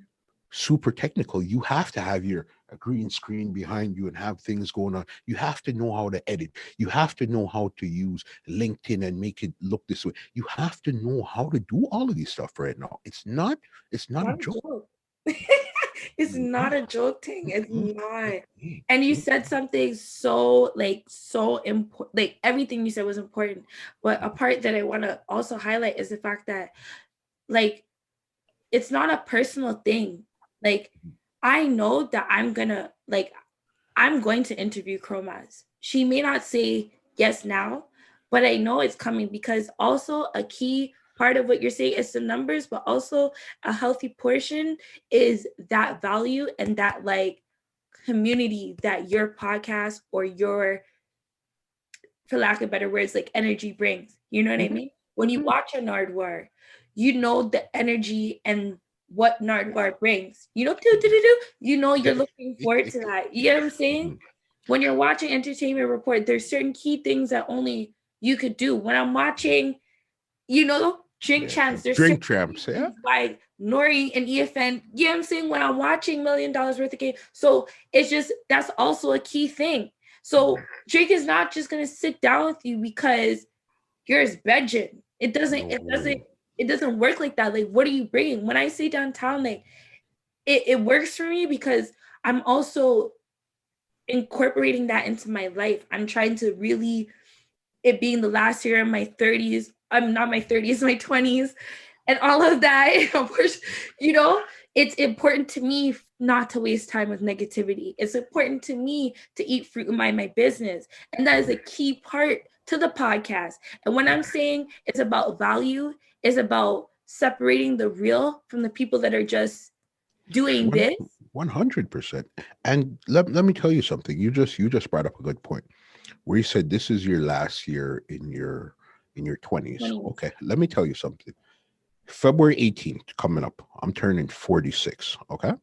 super technical. You have to have a green screen behind you and have things going on. You have to know how to edit. You have to know how to use LinkedIn and make it look this way. You have to know how to do all of these stuff right now. It's not a joke. It's not a joke thing. It's not. And you said something so important. Like everything you said was important. But a part that I want to also highlight is the fact that like it's not a personal thing. Like I know that I'm going to interview Chromaz. She may not say yes now, but I know it's coming, because also a key part of what you're saying is the numbers, but also a healthy portion is that value and that like community that your podcast or your, for lack of better words, like energy brings. You know what I mean? When you watch a Nardwar, you know the energy and what Nardwar brings. You know, you're looking forward to that. You get what I'm saying? When you're watching Entertainment Report, there's certain key things that only you could do. When I'm watching, Drink Champs, there's Drink Champs, yeah. Like Nori and EFN, you know what I'm saying? When I'm watching $1 Million Worth of Game. So it's just, that's also a key thing. So Drake is not just gonna sit down with you because you're his bedroom. It doesn't work like that. Like, what are you bringing? When I say Downtown, like it works for me because I'm also incorporating that into my life. I'm trying to really, it being the last year in my 30s, I'm not my 30s, my 20s, and all of that. Of course, it's important to me not to waste time with negativity. It's important to me to eat fruit in my business. And that is a key part to the podcast. And when I'm saying it's about value, it's about separating the real from the people that are just doing this. 100%. And let me tell you something. You just brought up a good point where you said this is your last year in your 20s. Okay, let me tell you something. February 18th coming up, I'm turning 46. Okay.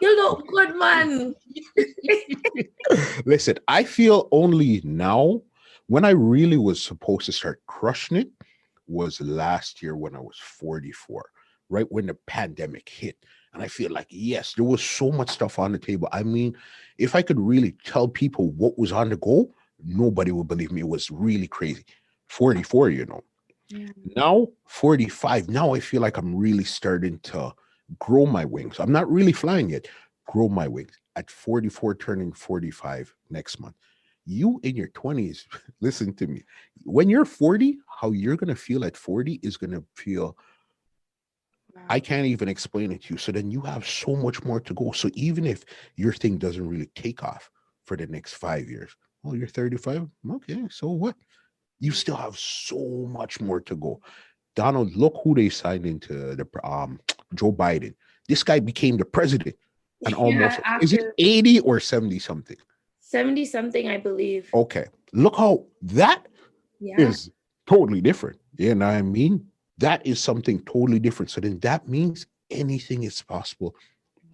You look good, man. Listen, I feel only now, when I really was supposed to start crushing it was last year when I was 44, right when the pandemic hit. And I feel like, yes, there was so much stuff on the table. I mean, if I could really tell people what was on the go, nobody would believe me. It was really crazy. 44, Yeah. Now 45. Now I feel like I'm really starting to grow my wings. I'm not really flying yet. Grow my wings at 44, turning 45 next month. You in your 20s, listen to me. When you're 40, how you're going to feel at 40 is going to feel, I Wow. can't even explain it to you. So then you have so much more to go. So even if your thing doesn't really take off for the next 5 years, oh, you're 35. Okay, so what? You still have so much more to go. Donald, look who they signed into the Joe Biden. This guy became the president and Yeah, almost, is it after 80 or 70 something? 70 something, I believe. Okay. Look how that Yeah. is totally different. You know what I mean? That is something totally different. So then that means anything is possible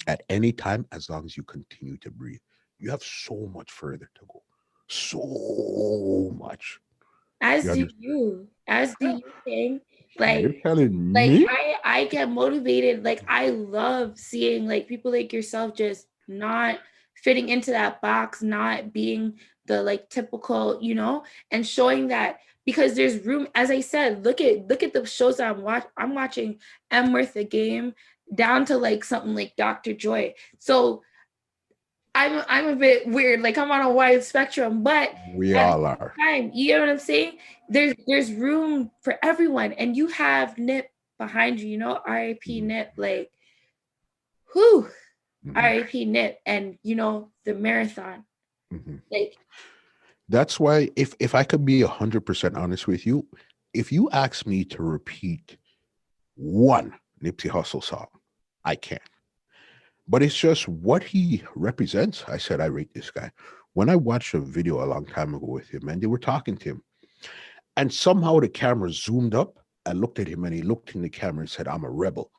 at any time as long as you continue to breathe. You have so much further to go. So much. As You do understand? you. As do Yeah. you, King. You're Like telling like me? I get motivated. Like I love seeing like people like yourself just not fitting into that box, not being the like typical, and showing that because there's room. As I said, look at the shows that I'm watching M Worth the Game down to like something like Dr. Joy. So I'm a bit weird, like I'm on a wide spectrum, but We at the all are. same time, you know what I'm saying? There's room for everyone, and you have Nip behind you, R.I.P. Mhm, Nip, like whew, mhm, R.I.P. Nip, and the marathon, mhm. like That's why if I could be 100% honest with you, if you ask me to repeat one Nipsey Hussle song, I can. But it's just what he represents. I said I rate this guy. When I watched a video a long time ago with him, and they were talking to him, and somehow the camera zoomed up. I looked at him, and he looked in the camera and said, "I'm a rebel."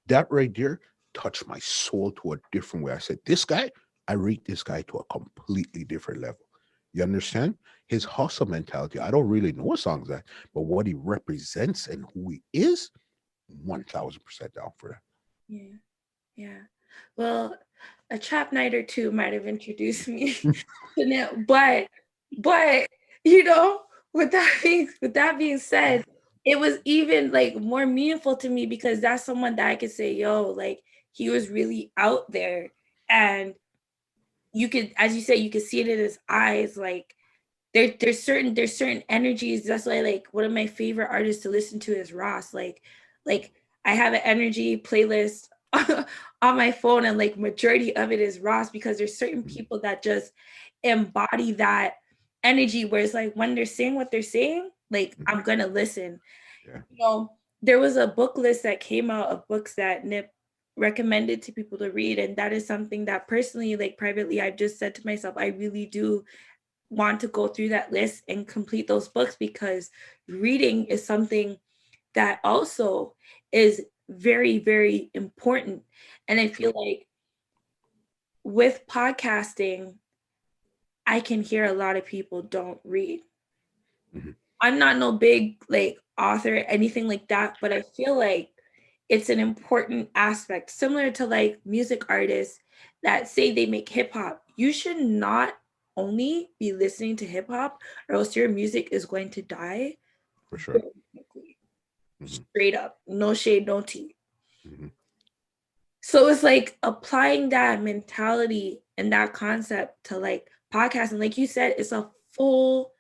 That right there touched my soul to a different way. I said, "This guy, I rate this guy to a completely different level." You understand? His hustle mentality. I don't really know what songs that, but what he represents and who he is, 1000% down for that. yeah, yeah. Well, a trap night or two might have introduced me to Nip, but you know, with that being said, it was even like more meaningful to me because that's someone that I could say, yo, like he was really out there, and you could, as you say, you could see it in his eyes, like there's certain energies. That's why like one of my favorite artists to listen to is Ross. Like I have an energy playlist on my phone, and like majority of it is Ross because there's certain Mhm. people that just embody that energy where it's like when they're saying what they're saying, like Mhm. I'm gonna listen. Yeah. There was a book list that came out of books that Nip recommended to people to read, and that is something that personally, like privately, I've just said to myself, I really do want to go through that list and complete those books because reading is something that also is very, very important. And I feel like with podcasting, I can hear a lot of people don't read. Mhm. I'm not no big like author, anything like that, but I feel like it's an important aspect, similar to like music artists that say they make hip hop. You should not only be listening to hip hop, or else your music is going to die For sure. very quickly. Mhm. Straight up, no shade, no tea. Mhm. So it's like applying that mentality and that concept to like podcasting. Like you said, it's a full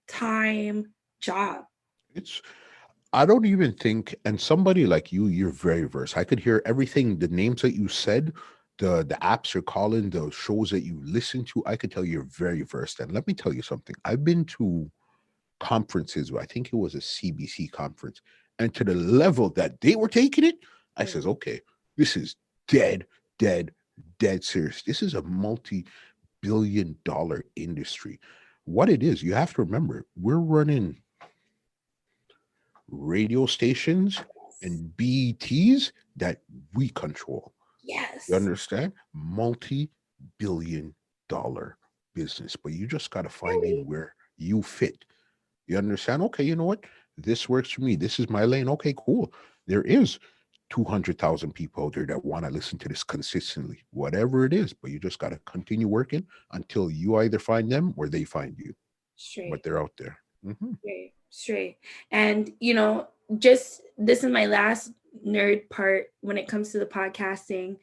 time job. It's I don't even think, and somebody like you, you're very versed. I could hear everything, the names that you said, the apps you're calling, the shows that you listen to. I could tell you're very versed. And let me tell you something. I've been to conferences. I think it was a CBC conference, and to the level that they were taking it, I Mm. says, okay, this is dead, dead, dead serious. This is a multi-billion-dollar industry. What it is, you have to remember, we're running radio stations Yes. and BETs that we control. You Yes. understand? Multi-billion-dollar business, but you just got to find Really? in where you fit. You understand? Okay, you know what? This works for me. This is my lane. Okay, cool. There is 200,000 people out there that want to listen to this consistently, whatever it is, but you just got to continue working until you either find them or they find you. Straight. but they're out there. Mhm. Straight. And, just this is my last nerd part when it comes to the podcasting.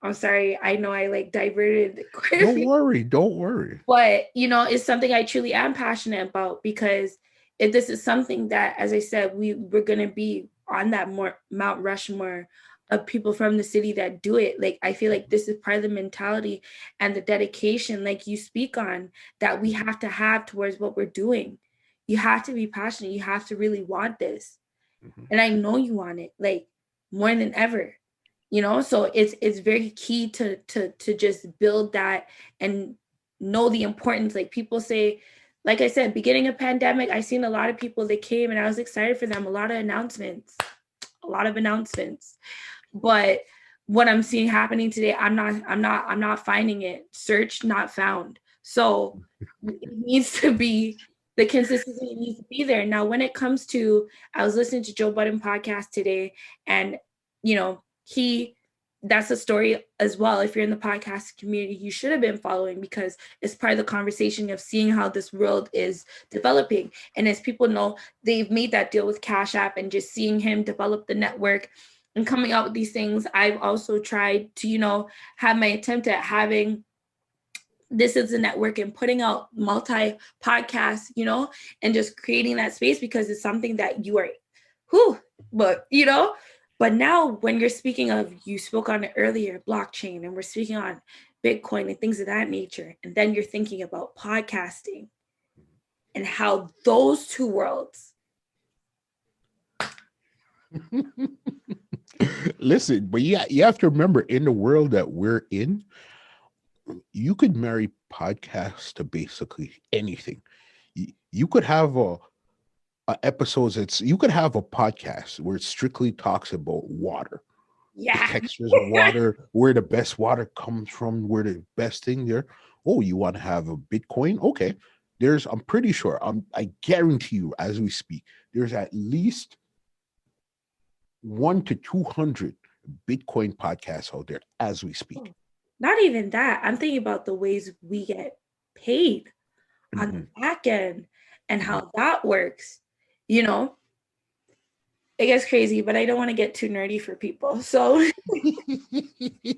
I'm sorry. I know I like diverted quite a Don't few, worry. Don't worry. but, it's something I truly am passionate about, because if this is something that, as I said, we're going to be on that more Mount Rushmore of people from the city that do it. Like, I feel like this is part of the mentality and the dedication, like you speak on, that we have to have towards what we're doing. You have to be passionate. You have to really want this. Mhm. And I know you want it, like, more than ever. So it's very key to just build that and know the importance. Like, people say, like I said, beginning of pandemic, I seen a lot of people that came, and I was excited for them. A lot of announcements. But what I'm seeing happening today, I'm not finding it. Search not found. So it needs to be, the consistency needs to be there. Now, when it comes to, I was listening to Joe Budden podcast today, and that's a story as well. If you're in the podcast community, you should have been following, because it's part of the conversation of seeing how this world is developing. And as people know, they've made that deal with Cash App, and just seeing him develop the network and coming out with these things. I've also tried to, have my attempt at having this is a network and putting out multi podcasts, and just creating that space, because it's something that you are, but now when you're speaking of, you spoke on it earlier, blockchain, and we're speaking on Bitcoin and things of that nature. And then you're thinking about podcasting and how those two worlds. Listen, but you have to remember, in the world that we're in, you could marry podcasts to basically anything. You could have a episodes. You could have a podcast where it strictly talks about water, the Yeah. textures of water, where the best water comes from, where the best thing there. Oh, you want to have a Bitcoin? Okay. I'm pretty sure, I guarantee you, as we speak, there's at least 1 to 200 Bitcoin podcasts out there as we speak. Not even that. I'm thinking about the ways we get paid on the back end and how that works. It gets crazy, but I don't want to get too nerdy for people. So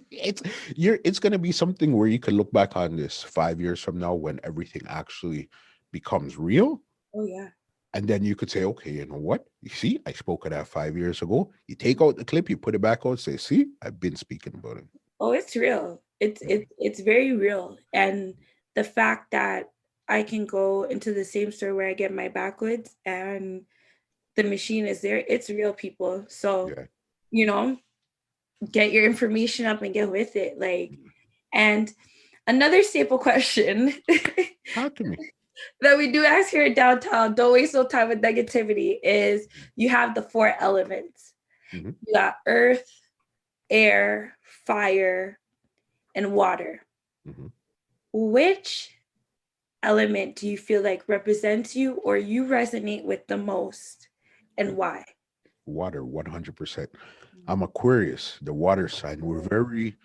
it's going to be something where you can look back on this 5 years from now, when everything actually becomes real. Oh yeah. And then you could say, okay, you know what? You see, I spoke of that 5 years ago. You take out the clip, you put it back out, say, see, I've been speaking about it. Oh, it's real. It's very real. And the fact that I can go into the same store where I get my backwoods and the machine is there, it's real, people. So, get your information up and get with it. And another staple question Talk to me. that we do ask here in downtown, don't waste no time with negativity, is you have the 4 elements. Mhm. You got earth, air, fire, and water. Mhm. Which element do you feel like represents you or you resonate with the most, and why? Water, 100%. I'm Aquarius, the water sign. We're very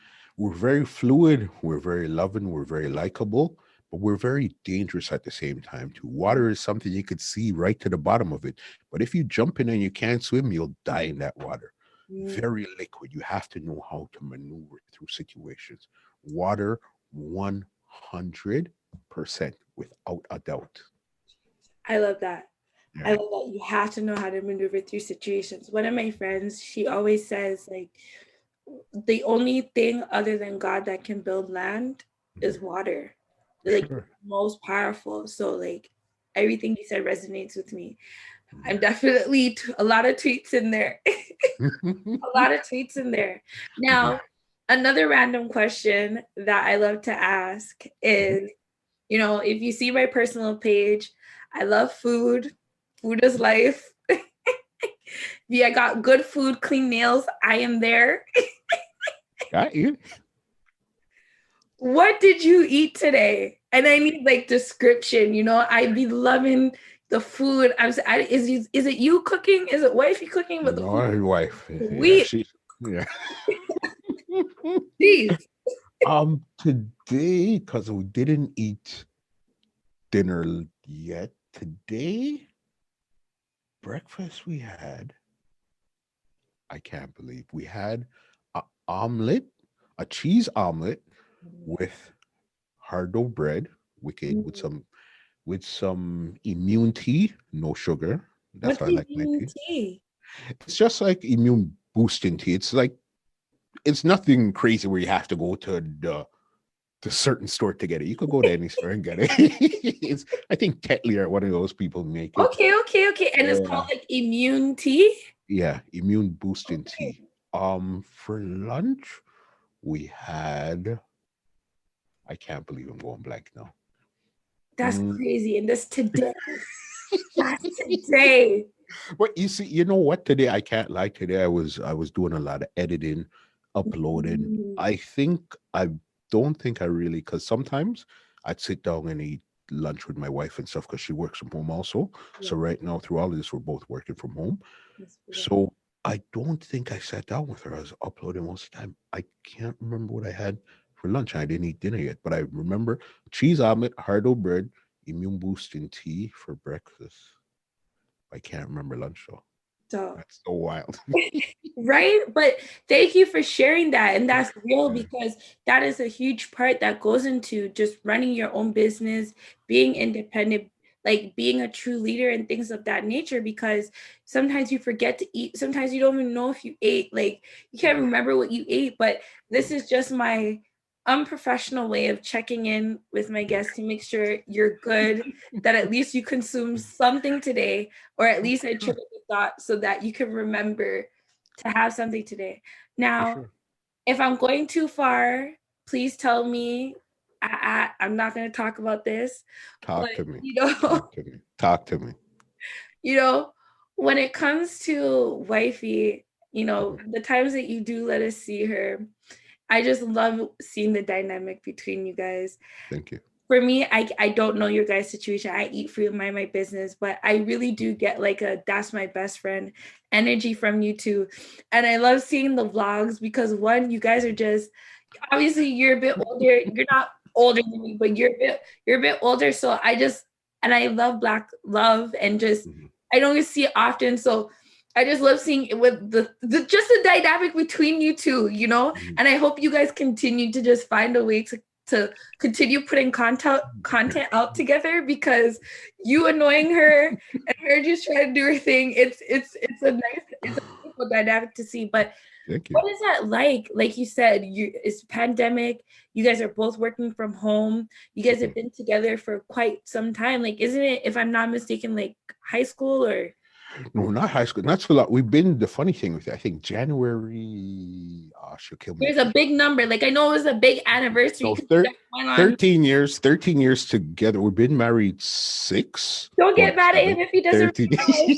fluid. We're very loving. We're very likable, but we're very dangerous at the same time too. Water is something you could see right to the bottom of it, but if you jump in and you can't swim, you'll die in that water. Very liquid. You have to know how to maneuver through situations. Water, 100%, without a doubt. I love that. Yeah. I love that you have to know how to maneuver through situations. One of my friends, she always says, like, the only thing other than God that can build land is water. Like, Sure. most powerful. So, like, everything you said resonates with me. I'm definitely a lot of tweets in there. A lot of tweets in there. Now, another random question that I love to ask is, if you see my personal page, I love food. Food is life. Yeah, I got good food, clean nails. I am there. Got you. What did you eat today? And I need like description. I'd be loving the food. Is it you cooking? Is it wifey cooking? But the No, food, my wife. we, Yeah. geez. Today, because we didn't eat dinner yet. Today, breakfast we had, I can't believe we had a omelet, a cheese omelet with hardo bread, wicked, with some immune tea, no sugar. That's What's how I the like my tea. tea? It's just like immune boosting tea. It's like it's nothing crazy where you have to go to the certain store to get it. You could go to any store and get it. It's I think Tetley or one of those people make it. Okay. And it's Yeah. called like immune tea. Yeah, immune boosting Okay. tea. For lunch, we had I can't believe I'm going blank now. That's Mm, crazy. And this today. That's today. But you see, you know what? Today I can't lie. Today I was doing a lot of editing, uploading. Mm, I don't think I really because sometimes I'd sit down and eat lunch with my wife and stuff because she works from home also. So yeah, right now through all of this, we're both working from home. yeah. So I don't think I sat down with her. I was uploading most of the time. I can't remember what I had for lunch. I didn't eat dinner yet, but I remember cheese omelet, hardo bread, immune boosting tea for breakfast. I can't remember lunch though. So That's so wild. right? But thank you for sharing that. And that's real Yeah. because that is a huge part that goes into just running your own business, being independent, like being a true leader and things of that nature. Because sometimes you forget to eat. Sometimes you don't even know if you ate. Like you can't remember what you ate. But this is just my unprofessional way of checking in with my guests to make sure you're good, that at least you consume something today, or at least I triggered the thought so that you can remember to have something today. For Now, sure. if I'm going too far, please tell me. I'm not going to talk about this, but Talk to me. you know, Talk to me. Talk to me. you know, when it comes to wifey, Mhm. the times that you do let us see her, I just love seeing the dynamic between you guys. Thank you. For me, I don't know your guys' situation. I eat free, mind my business, but I really do get like a that's my best friend energy from you two. And I love seeing the vlogs because one, you guys are just obviously you're a bit older. You're not older than me, but you're a bit older. So and I love Black love and just Mhm. I don't see it often. So I just love seeing it with the just the dynamic between you two. Mhm. And I hope you guys continue to just find a way to continue putting content out together because you annoying her and her just trying to do her thing. It's a beautiful dynamic to see. But Thank you. what is that like? Like you said, it's pandemic. You guys are both working from home. You guys have Mhm. been together for quite some time. Like, isn't it, if I'm not mistaken, like high school or? No, not high school. Not so long. We've been the funny thing with it. I think January. Oh, she'll kill me There's if a she. big number. Like I know it was a big anniversary No, because you guys went on. 13 years. 13 years together. We've been married 6, Don't get going mad at him 7. if he doesn't 13. remember.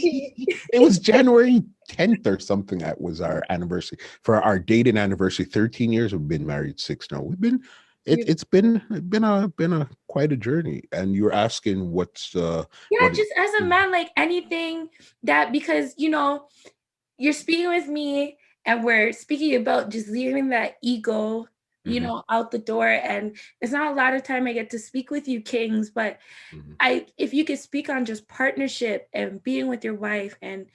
It was January 10th or something. That was our anniversary for our dating anniversary. 13 years. We've been married 6 now. We've been. It's been a quite a journey. And you're asking Yeah, what just as a man, like anything that because you're speaking with me and we're speaking about just leaving that ego Mhm, out the door, and it's not a lot of time I get to speak with you kings, but mhm. if you could speak on just partnership and being with your wife and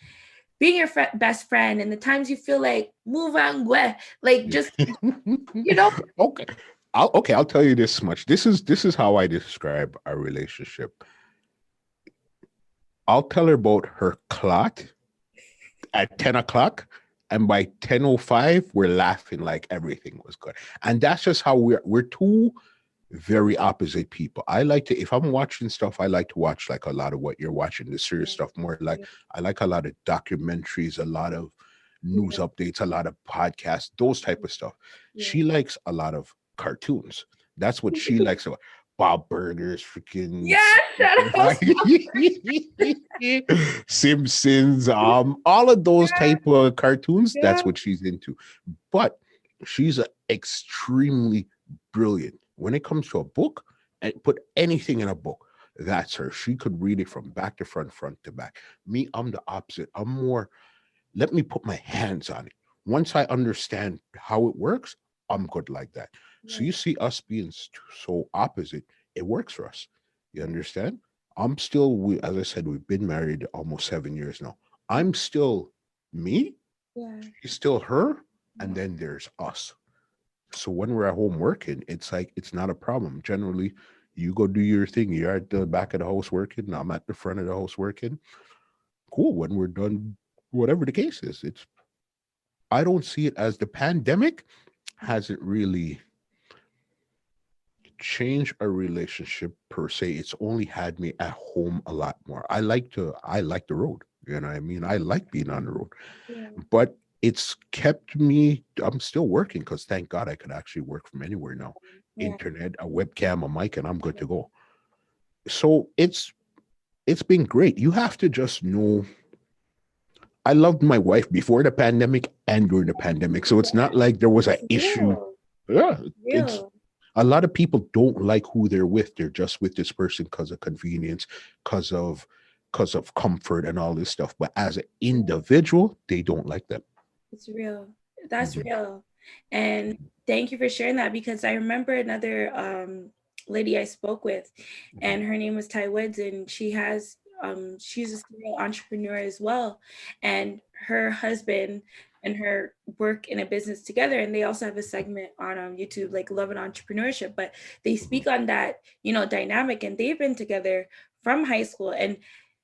being your best friend and the times you feel like move on, like just you know Okay. I'll tell you this much. This is how I describe our relationship. I'll tell her about her clot at 10 o'clock, and by 10:05, we're laughing like everything was good. And that's just how we're two very opposite people. I like to, if I'm watching stuff, I like to watch like a lot of what you're watching, the serious stuff, more like I like a lot of documentaries, a lot of news yeah, updates, a lot of podcasts, those type of stuff. yeah. She likes a lot of cartoons. That's what she likes. Bob Burgers, freaking Yeah, shut up. Simpsons, all of those type of cartoons. Yeah. That's what she's into. But she's extremely brilliant when it comes to a book. And put anything in a book, that's her. She could read it from back to front, front to back. Me, I'm the opposite. I'm more, let me put my hands on it. Once I understand how it works, I'm good like that. So Yeah. you see us being so opposite, it works for us. You understand? I'm still, as I said, we've been married almost 7 years now. I'm still me, Yeah. she's still her, and then there's us. So when we're at home working, it's like it's not a problem. Generally, you go do your thing. You're at the back of the house working. I'm at the front of the house working. Cool. When we're done, whatever the case is, it's I don't see it as the pandemic hasn't really changed our relationship per se. It's only had me at home a lot more. I like the road. You know what I mean? I like being on the road. Yeah. But it's kept me, I'm still working because thank God I could actually work from anywhere now. Yeah. Internet, a webcam, a mic, and I'm good to go. So it's been great. You have to just know I loved my wife before the pandemic and during the pandemic. So it's not like there was an It's issue. real. Yeah. It's Real. a lot of people don't like who they're with. They're just with this person because of convenience, because of comfort and all this stuff. But as an individual, they don't like them. It's real. That's Mhm. real. And thank you for sharing that, because I remember another lady I spoke with, and her name was Ty Woods, and she's a serial entrepreneur as well. And her husband and her work in a business together, and they also have a segment on YouTube, like Love and Entrepreneurship, but they speak on that, dynamic, and they've been together from high school. And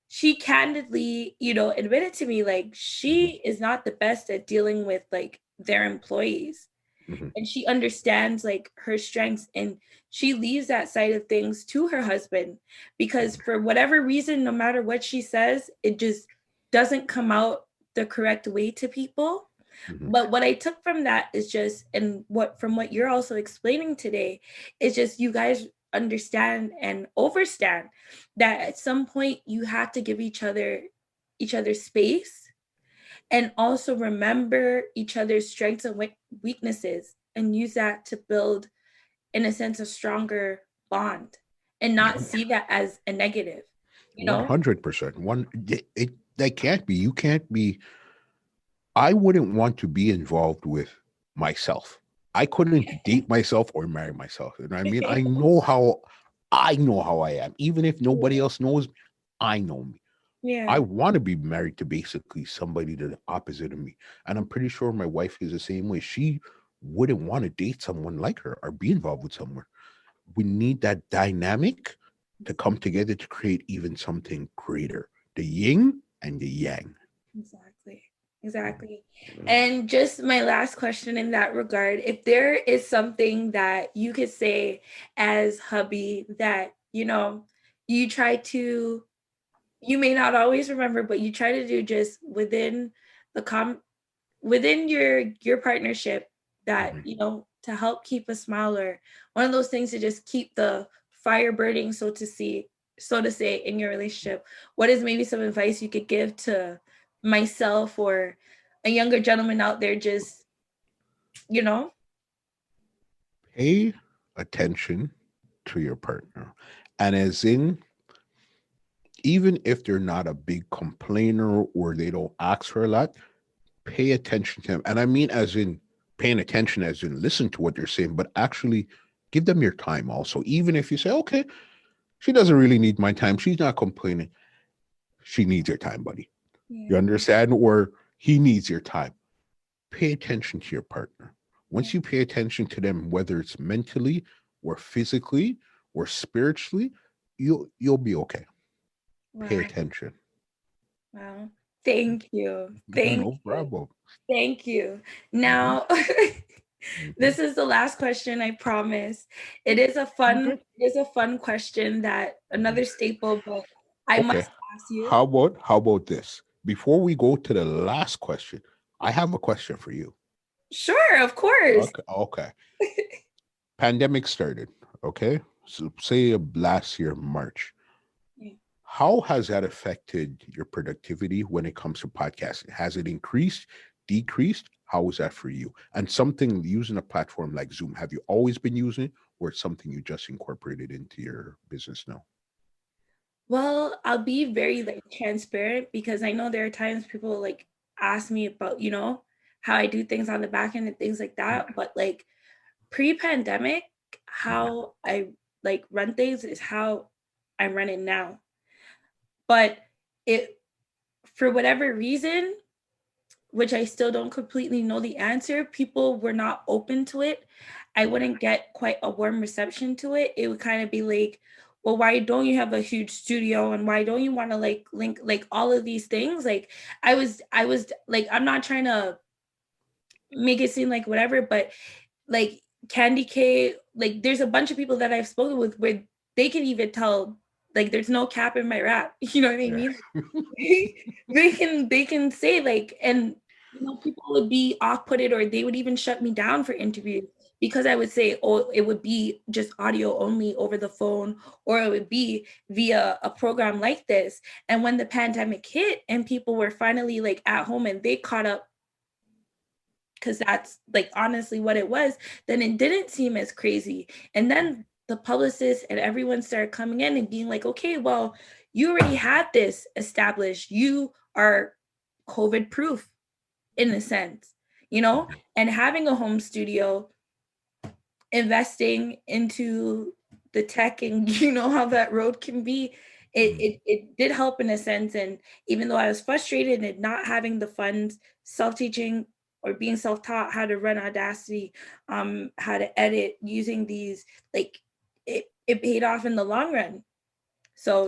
she candidly, admitted to me, like, she is not the best at dealing with like their employees, Mhm. and she understands like her strengths, and she leaves that side of things to her husband, because for whatever reason, no matter what she says, it just doesn't come out the correct way to people. Mhm. But what I took from that is just, and what from what you're also explaining today, is just you guys understand and overstand that at some point you have to give each other space, and also remember each other's strengths and weaknesses, and use that to build, in a sense, a stronger bond, and not see that as a negative, you know 100%. That can't be. You can't be. I wouldn't want to be involved with myself. I couldn't date myself or marry myself. You know what I mean? I know how I am. Even if nobody else knows me, I know me. I yeah. want to be married to basically somebody the opposite of me. And I'm pretty sure my wife is the same way. She wouldn't want to date someone like her or be involved with someone. We need that dynamic to come together to create even something greater. The yin and the yang. Exactly. Exactly. And just my last question in that regard, if there is something that you could say as hubby that, you try to, you may not always remember, but you try to do just within the within your partnership, that, Mhm. to help keep a smile, or one of those things to just keep the fire burning, so to say, in your relationship, what is maybe some advice you could give to myself or a younger gentleman out there, just, you know Pay attention to your partner. And as in, even if they're not a big complainer or they don't ask for a lot, pay attention to them. And I mean, as in paying attention, as in listen to what they're saying, but actually give them your time also. Even if you say, okay, she doesn't really need my time, she's not complaining, she needs your time, buddy. You yeah. understand? Or he needs your time. Pay attention to your partner. Yeah. Once you pay attention to them, whether it's mentally or physically or spiritually, you'll be okay. Pay Wow. attention. Wow. Thank you. Yeah, Thank no you. problem. Thank you. Mhm, Now, mhm. this is the last question, I promise. It is a fun question, that Mhm. another staple, but I Okay. must ask you. How about this? Before we go to the last question, I have a question for you. Sure, of course. Okay. Pandemic started. Okay. So say last year, March. Yeah. How has that affected your productivity when it comes to podcasting? Has it increased, decreased? How was that for you? And something using a platform like Zoom, have you always been using it or it's something you just incorporated into your business now? Well, I'll be very like transparent, because I know there are times people like ask me about, how I do things on the back end and things like that. But like pre-pandemic, Mhm. how I like run things is how I'm running now. But it, for whatever reason, which I still don't completely know the answer, people were not open to it. I wouldn't get quite a warm reception to it. It would kind of be like, well, why don't you have a huge studio, and why don't you want to like link like all of these things? Like I was like, I'm not trying to make it seem like whatever, but like Candy K, like there's a bunch of people that I've spoken with where they can even tell like there's no cap in my rap. You know what I mean? They can say like, and you know, people would be off-putted, or they would even shut me down for interviews because I would say, oh, it would be just audio only over the phone, or it would be via a program like this. And when the pandemic hit and people were finally like at home and they caught up, because that's like honestly what it was, then it didn't seem as crazy. And then the publicists and everyone started coming in and being like, okay, well, you already had this established. You are COVID proof in a sense, you know, and having a home studio, investing into the tech, and you know how that road can be, it did help in a sense. And even though I was frustrated and not having the funds, self-teaching or being self-taught how to run Audacity, how to edit using these, like it paid off in the long run. So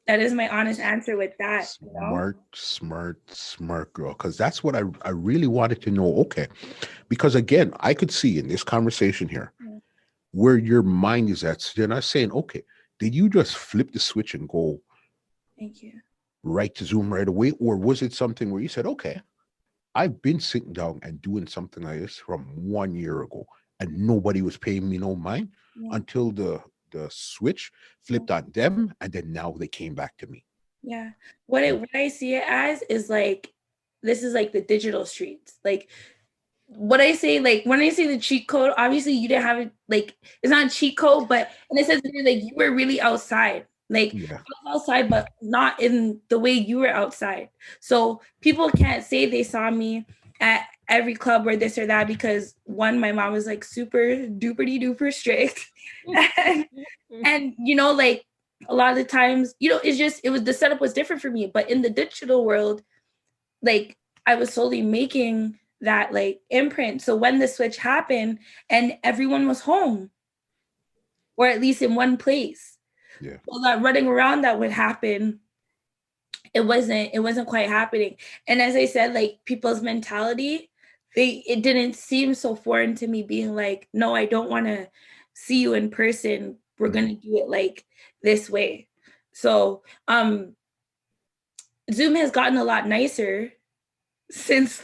that is my honest answer with that. You know? Smart girl. Because that's what I really wanted to know. Okay. Because again, I could see in this conversation here where your mind is at. So you're not saying, okay, did you just flip the switch and go Thank you. right to Zoom right away? Or was it something where you said, okay, I've been sitting down and doing something like this from 1 year ago and nobody was paying me no mind until the switch flipped on them, and then now they came back to me. Yeah. What I see it as is like, this is like the digital streets. Like what I say, like when I say the cheat code, obviously you didn't have it, like it's not a cheat code, but in a sense, like you were really outside. Like I was outside, but not in the way you were outside. So people can't say they saw me at every club or this or that, because one, my mom was like super duper duper strict. and you know, like a lot of the times, you know, it was, the setup was different for me. But in the digital world, like I was slowly making that like imprint. So when the switch happened and everyone was home, or at least in one place, well, that running around that would happen, it wasn't quite happening. And as I said, like people's mentality, it didn't seem so foreign to me, being like, no, I don't want to see you in person. We're going to do it like this way. So Zoom has gotten a lot nicer since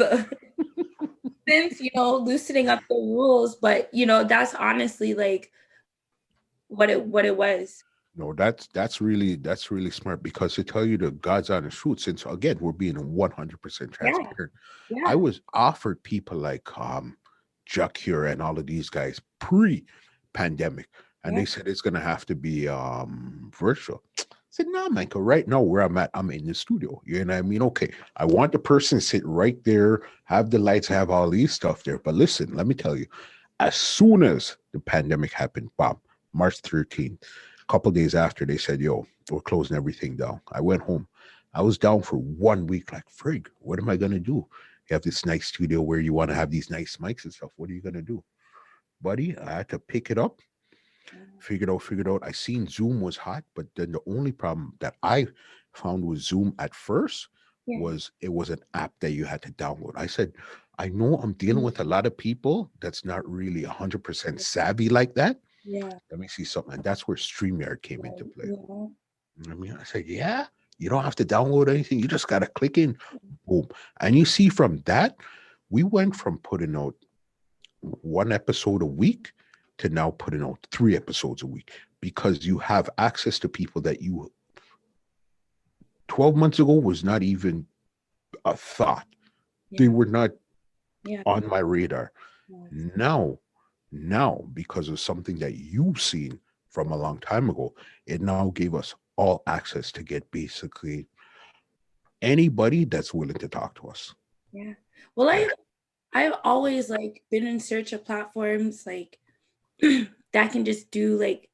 since, you know, loosening up the rules. But, you know, that's honestly like what it was. No, that's really smart, because to tell you the God's honest truth, since again we're being 100% transparent, I was offered people like Chuck here and all of these guys pre-pandemic, and they said it's gonna have to be virtual. I said, no, Michael, right now where I'm at, I'm in the studio. You know what I mean? Okay, I want the person to sit right there, have the lights, have all these stuff there. But listen, let me tell you, as soon as the pandemic happened, Bob, March 13th, a couple days after, they said, yo, we're closing everything down. I went home. I was down for 1 week, like, frig, what am I going to do? You have this nice studio where you want to have these nice mics and stuff. What are you going to do? Buddy, I had to pick it up, figured out. I seen Zoom was hot, but then the only problem that I found with Zoom at first was it was an app that you had to download. I said, I know I'm dealing with a lot of people that's not really 100% savvy like that. Let me see something. And that's where StreamYard came into play. I mean, I said, yeah, you don't have to download anything. You just got to click in, boom. And you see from that, we went from putting out 1 episode a week to now putting out 3 episodes a week, because you have access to people that you 12 months ago was not even a thought. They were not on my radar. Now, because of something that you've seen from a long time ago, it now gave us all access to get basically anybody that's willing to talk to us. Yeah. Well, I've always like been in search of platforms like that can just do like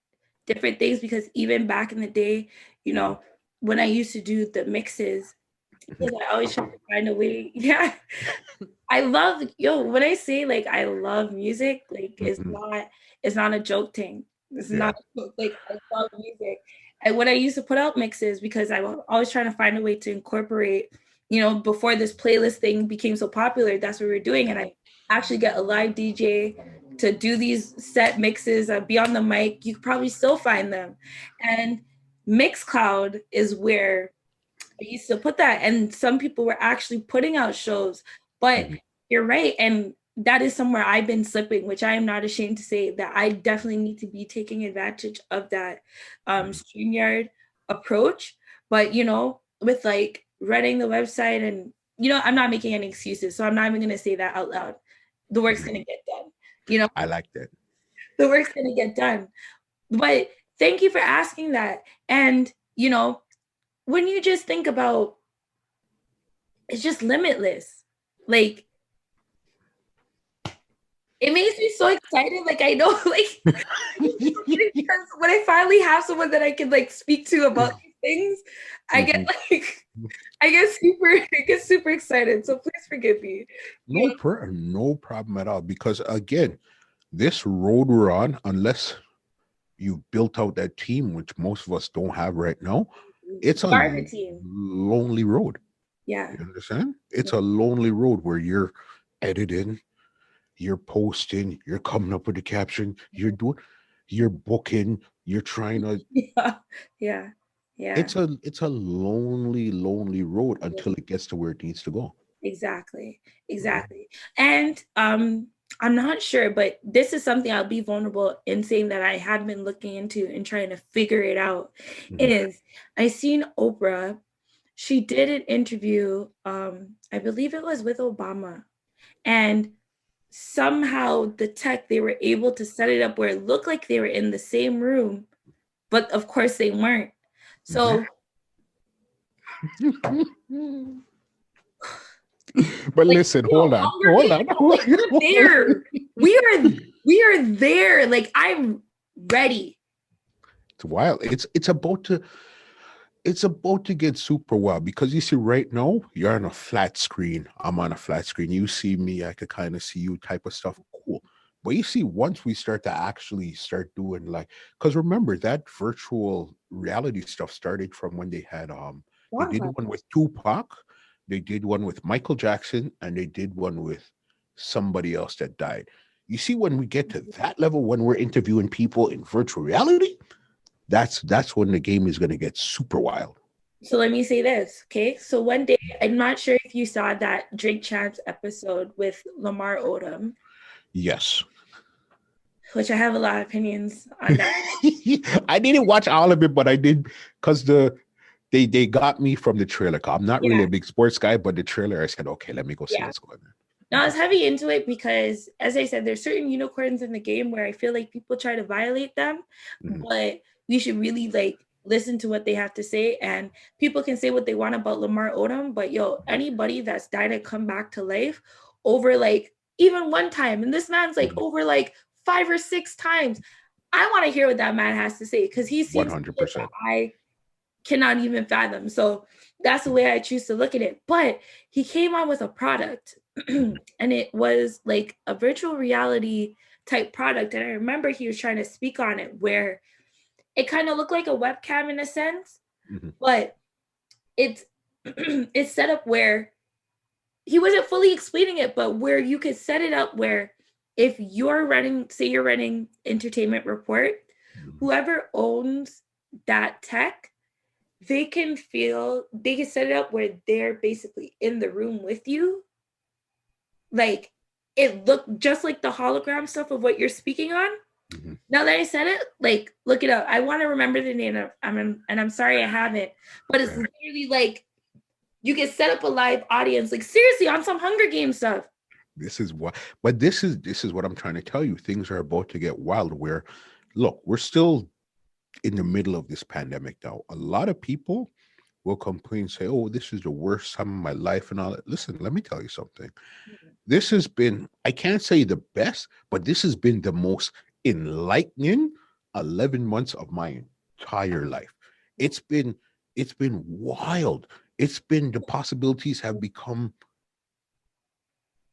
different things, because even back in the day, you know, when I used to do the mixes, because I always try to find a way. Yeah. I love, when I say like I love music, like Mhm. it's not a joke thing. It's Yeah. not a joke. Like I love music. And when I used to put out mixes, because I was always trying to find a way to incorporate, before this playlist thing became so popular, that's what we were doing. And I actually get a live DJ to do these set mixes, be on the mic. You could probably still find them. And Mixcloud is where I used to put that, and some people were actually putting out shows. But Mhm. you're right, and that is somewhere I've been slipping, which I am not ashamed to say that I definitely need to be taking advantage of that StreamYard approach. But with like running the website, and I'm not making any excuses, so I'm not even gonna say that out loud. The work's Mhm. gonna get done. You know, I like that. the work's gonna get done. But thank you for asking that. And when you just think about, it's just limitless. Like, it makes me so excited. Like, I know, like, because when I finally have someone that I can like speak to about these things, I get Mhm. like, I get super excited. So please forgive me. No, no problem at all. Because again, this road we're on, unless you built out that team, which most of us don't have right now, it's a You are the team. lonely road. Yeah. You understand? It's Yeah. a lonely road where you're editing, you're posting, you're coming up with the caption, you're booking, you're trying to. Yeah. Yeah. Yeah. It's a lonely road until it gets to where it needs to go. Exactly. Mhm. Exactly. And I'm not sure, but this is something I'll be vulnerable in saying that I have been looking into and trying to figure it out. Mhm. Is I seen Oprah, she did an interview, I believe it was with Obama, and somehow the tech, they were able to set it up where it looked like they were in the same room, but of course they weren't. Mhm. So But like, listen, yo, hold on, Hunger hold Games, on. like we're there. We are there. Like I'm ready. It's wild. It's about to get super wild because you see, right now you're on a flat screen. I'm on a flat screen. You see me, I could kind of see you, type of stuff. Cool. But you see, once we start to actually start doing like, because remember that virtual reality stuff started from when they Long did time. one with Tupac, they did one with Michael Jackson, and they did one with somebody else that died. You see, when we get to that level, when we're interviewing people in virtual reality, that's when the game is going to get super wild. So let me say this, okay? So one day, I'm not sure if you saw that Drink Champs episode with Lamar Odom, Yes. which I have a lot of opinions on that. I didn't watch all of it, but I did because they got me from the trailer. I'm not really Yeah, a big sports guy, but the trailer, I said, okay, let me go see yeah. what's going on. Now I was heavy into it because, as I said, there's certain unicorns in the game where I feel like people try to violate them, Mhm. but we should really like listen to what they have to say. And people can say what they want about Lamar Odom, but anybody that's died and come back to life over like even one time, and this man's like Mhm. over like 5 or 6 times. I want to hear what that man has to say because he's seen some shit that 100%. I cannot even fathom. So that's the way I choose to look at it. But he came on with a product and it was like a virtual reality type product. And I remember he was trying to speak on it where it kind of looked like a webcam in a sense, Mhm. but it's it's set up where he wasn't fully explaining it, but where you could set it up where if you're running, say you're running entertainment report, Mhm. whoever owns that tech, they can set it up where they're basically in the room with you. Like it looked just like the hologram stuff of what you're speaking on. Mhm. Now that I said it, like look it up. I want to remember the name of, and I'm sorry I haven't, but it's Yeah. literally like you can set up a live audience, like seriously on some Hunger Games stuff. This is what, but this is what I'm trying to tell you. Things are about to get wild. Where, look, we're still in the middle of this pandemic now. A lot of people will complain, say, "Oh, this is the worst time of my life," and all that. Listen, let me tell you something. This has been, I can't say the best, but this has been the most enlightening 11 months of my entire life. It's been wild. The possibilities have become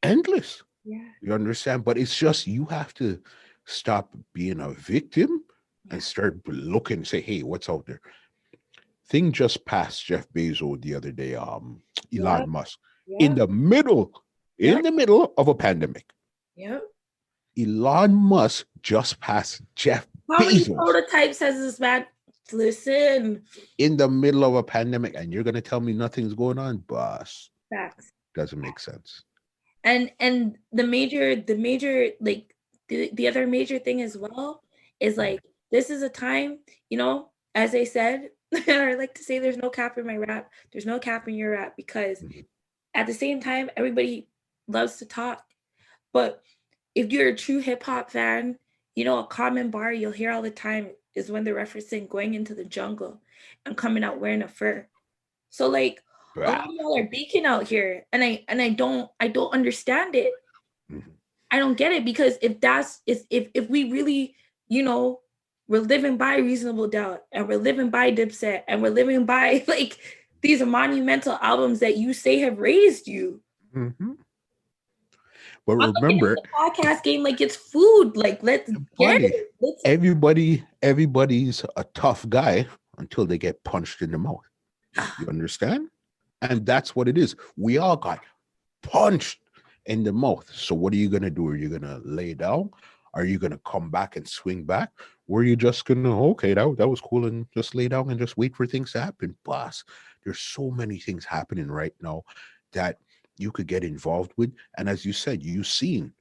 endless. Yeah. You understand? But it's just you have to stop being a victim Yeah. and start looking, say, hey, what's out there? Thing just passed Jeff Bezos the other day, Yeah. Elon Musk, in Yeah. the middle, Yeah. of a pandemic. Yeah. Elon Musk just passed Jeff How many Bezos prototypes has this man? Listen, in the middle of a pandemic, and you're gonna tell me nothing's going on, boss? facts. Doesn't make sense. And the major like the other major thing as well is like this is a time, as I said, I like to say there's no cap in my rap. There's no cap in your rap because Mhm. at the same time, everybody loves to talk. But if you're a true hip hop fan, a common bar you'll hear all the time is when they're referencing going into the jungle and coming out wearing a fur. So like a lot of Bah. y'all are beaking out here, and I don't understand it. Mhm. I don't get it because if we really, we're living by reasonable doubt and we're living by Dipset and we're living by like these monumental albums that you say have raised you. Mhm. But I'm looking at remember, the podcast game like it's food. Like let's get buddy, it. Let's everybody's a tough guy until they get punched in the mouth. You understand? And that's what it is. We all got punched in the mouth. So what are you gonna do? Are you gonna lay down? Are you gonna come back and swing back? Or are you just gonna, okay, that was cool, and just lay down and just wait for things to happen? Boss, there's so many things happening right now that you could get involved with. And as you said, you've seen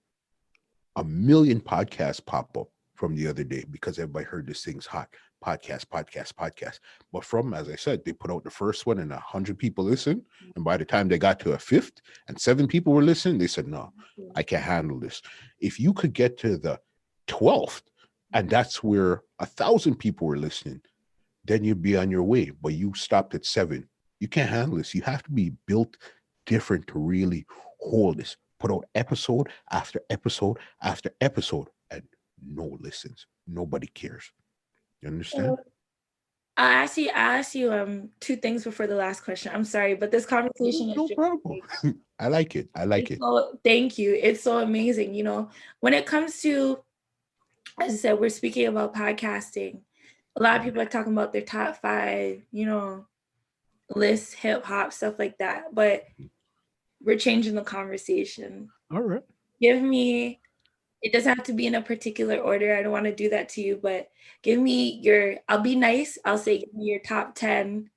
a million podcasts pop up from the other day because everybody heard this thing's hot. Podcast. But from, as I said, they put out the first one and 100 people listened. And by the time they got to a fifth and 7 people were listening, they said, no, I can't handle this. If you could get to the 12th and that's where 1,000 people were listening, then you'd be on your way. But you stopped at 7. You can't handle this. You have to be built different to really hold this. Put out episode after episode after episode, and no listens. Nobody cares. You understand? So I ask you two things before the last question. I'm sorry, but this conversation is No just problem. I like it. so thank you. It's so amazing. When it comes to, as I said, we're speaking about podcasting. A lot of people are talking about their top 5, lists, hip hop, stuff like that. But we're changing the conversation. All right. Give me, it doesn't have to be in a particular order. I don't want to do that to you, but give me I'll be nice. I'll say give me your top 10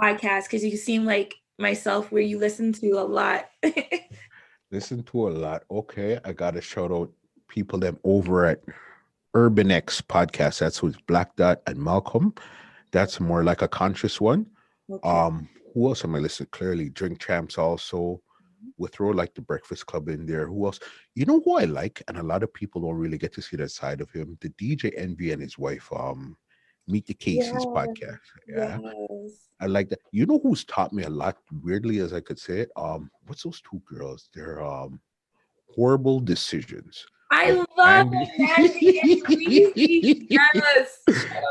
podcasts because you seem like myself where you listen to a lot. Listen to a lot. Okay. I got to shout out people them over at Urban X podcast. That's with Black Dot and Malcolm. That's more like a conscious one. Okay. Who else am I listening? Clearly, Drink Champs also. We'll throw like the Breakfast Club in there. Who else? You know who I like, and a lot of people don't really get to see that side of him. The DJ Envy and his wife, Meet the Casey's Yes. podcast. Yeah, Yes. I like that. You know who's taught me a lot, weirdly as I could say it. What's those 2 girls? They're Horrible Decisions I with love Mandy. Mandy and Creasy. Yes.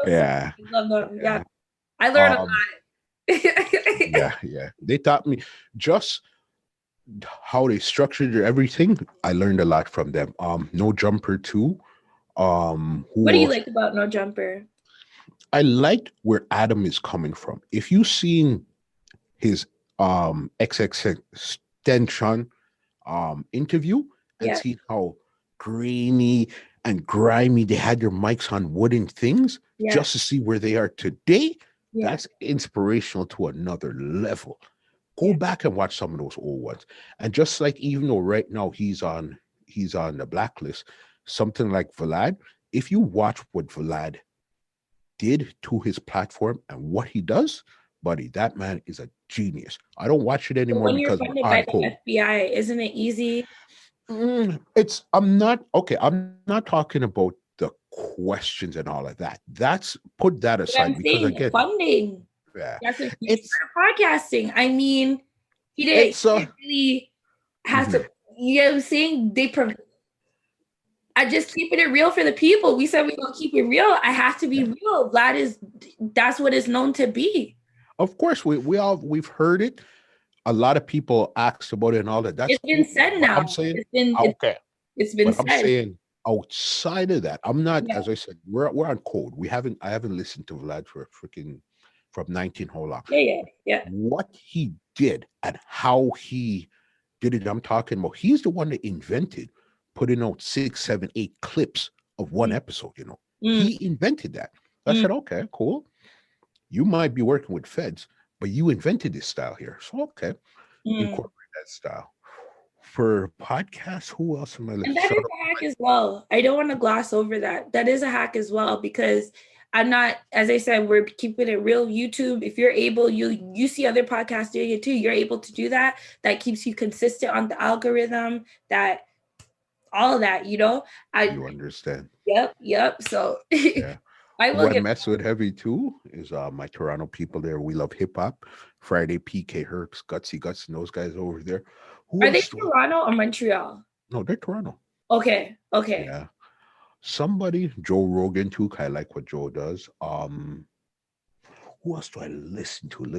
Yeah, I love them. Yeah. yeah. I learned a Um, lot. yeah. They taught me just how they structured everything. I learned a lot from them. No Jumper too. What Who do you else? like about No Jumper? I liked where Adam is coming from. If you seen his XXX extension interview and Yeah. see how grainy and grimy they had their mics on wooden things Yeah. just to see where they are today, Yeah. that's inspirational to another level. Go Yeah. back and watch some of those old ones. And just like, even though right now he's on the blacklist, something like Vlad, if you watch what Vlad did to his platform and what he does, buddy, that man is a genius. I don't watch it But anymore when you're because we're funded by on the code. FBI, isn't it easy? I'm not okay. I'm not talking about the questions and all of that. Put that But I'm aside because saying again, funding. yeah, That's a huge it's part of podcasting. I mean, it's he didn't really have mhm. to, you know what I'm saying? I just keeping it real for the people. We said we gonna keep it real. I have to be real. That's what it's known to be. Of course, we've heard it. A lot of people asked about it and all that. That's It's been cool. said But now. I'm saying, It's it's been but I'm said. saying outside of that, I'm not, Yeah. as I said, we're on code. I haven't listened to Vlad for freaking from 19 whole long. Yeah. What he did and how he did it, I'm talking about, he's the one that invented putting out 6, 7, 8 clips of one episode, He invented that. I said, okay, cool. You might be working with feds, but you invented this style here. So, okay, incorporate that style. For podcasts, who else am I listening And that is a hack as well. I don't want to gloss over that. That is a hack as well, because I'm not, as I said, we're keeping it real. YouTube, if you're able, you see other podcasts doing it too. You're able to do that. That keeps you consistent on the algorithm, that all of that, You understand. Yep. So Yeah. I Who will I get mess with heavy too is my Toronto people there. We love hip hop. Friday, PK Hercs, Gutsy Guts, and those guys over there. Who Are they else do I- Toronto or Montreal? No, they're Toronto. Okay. Yeah. Somebody, Joe Rogan too. I like what Joe does. Who else do I listen to?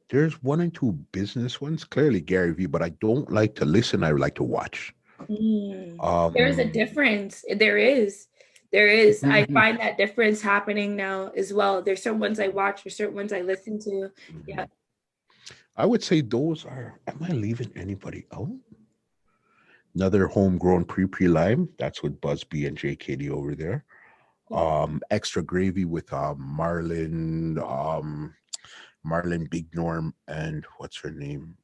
There's one and two business ones. Clearly Gary Vee, but I don't like to listen. I like to watch. There's a difference. There is. I find that difference happening now as well. There's certain ones I watch, there's certain ones I listen to. Yeah. I would say those are. Am I leaving anybody out? Another homegrown pre-lime. That's with Busby and JKD over there. Extra Gravy with Marlon Big Norm, and what's her name?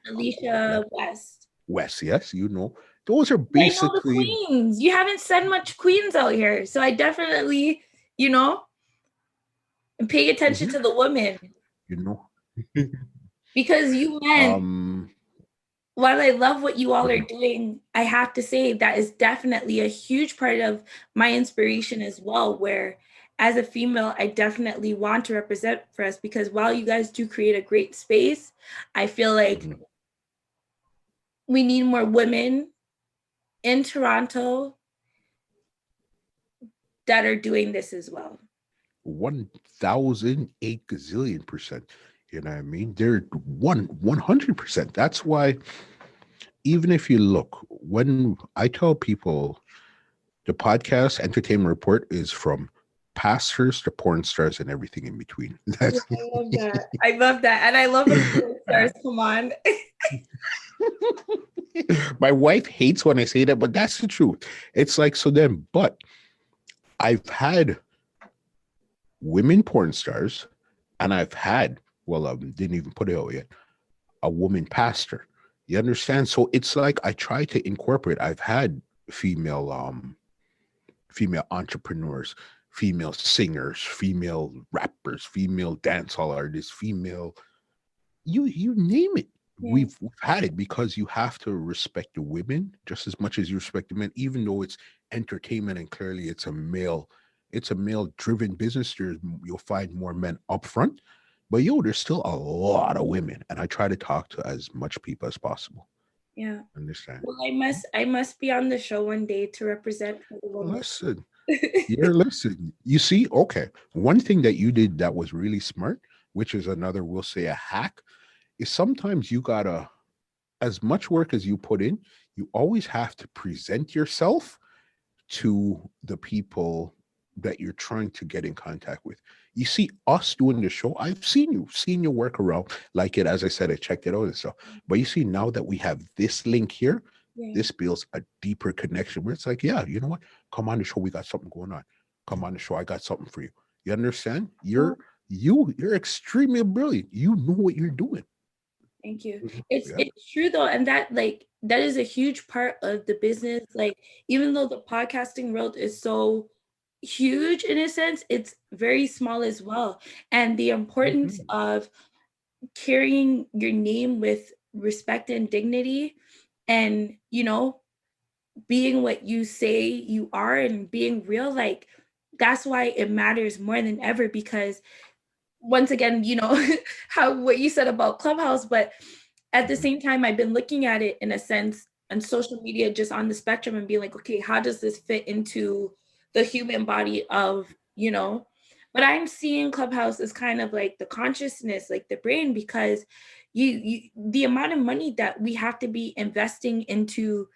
Alicia West. West, yes, those are basically I know the queens. You haven't said much queens out here, so I definitely, and pay attention to the women. Because you men, while I love what you all are doing, I have to say that is definitely a huge part of my inspiration as well, where as a female, I definitely want to represent for us, because while you guys do create a great space, I feel like we need more women in Toronto that are doing this as well. 1,008 gazillion%. You know what I mean? They're 100%. That's why, even if you look, when I tell people the podcast Entertainment Report is from pastors to porn stars and everything in between. I love that. I love that. And I love when porn stars come on. My wife hates when I say that, but that's the truth. It's like, so then, but I've had women porn stars, and I've had, didn't even put it out yet, a woman pastor. You understand? So it's like I try to incorporate. I've had female entrepreneurs, female singers, female rappers, female dancehall artists, female, you name it. Yeah. We've had it, because you have to respect the women just as much as you respect the men, even though it's entertainment and clearly it's a male driven business. You'll find more men up front, but there's still a lot of women, and I try to talk to as much people as possible. Yeah. Understand? Well, I must be on the show one day to represent for the women. Listen. Listen. You see, okay. One thing that you did that was really smart, which is another, we'll say, a hack, is sometimes you gotta, as much work as you put in, you always have to present yourself to the people that you're trying to get in contact with. You see us doing the show, I've seen your work around, like it, as I said, I checked it out and stuff. But you see, now that we have this link here, this builds a deeper connection where it's like, yeah, you know what? Come on the show, we got something going on. Come on the show, I got something for you. You understand? You're extremely brilliant. You know what you're doing. Thank you. It's true though, and that is a huge part of the business. Like, even though the podcasting world is so huge in a sense, it's very small as well. And the importance of carrying your name with respect and dignity, and being what you say you are and being real, like, that's why it matters more than ever. Because once again, how what you said about Clubhouse, but at the same time, I've been looking at it in a sense and social media just on the spectrum and being like, okay, how does this fit into the human body of, but I'm seeing Clubhouse as kind of like the consciousness, like the brain, because the amount of money that we have to be investing into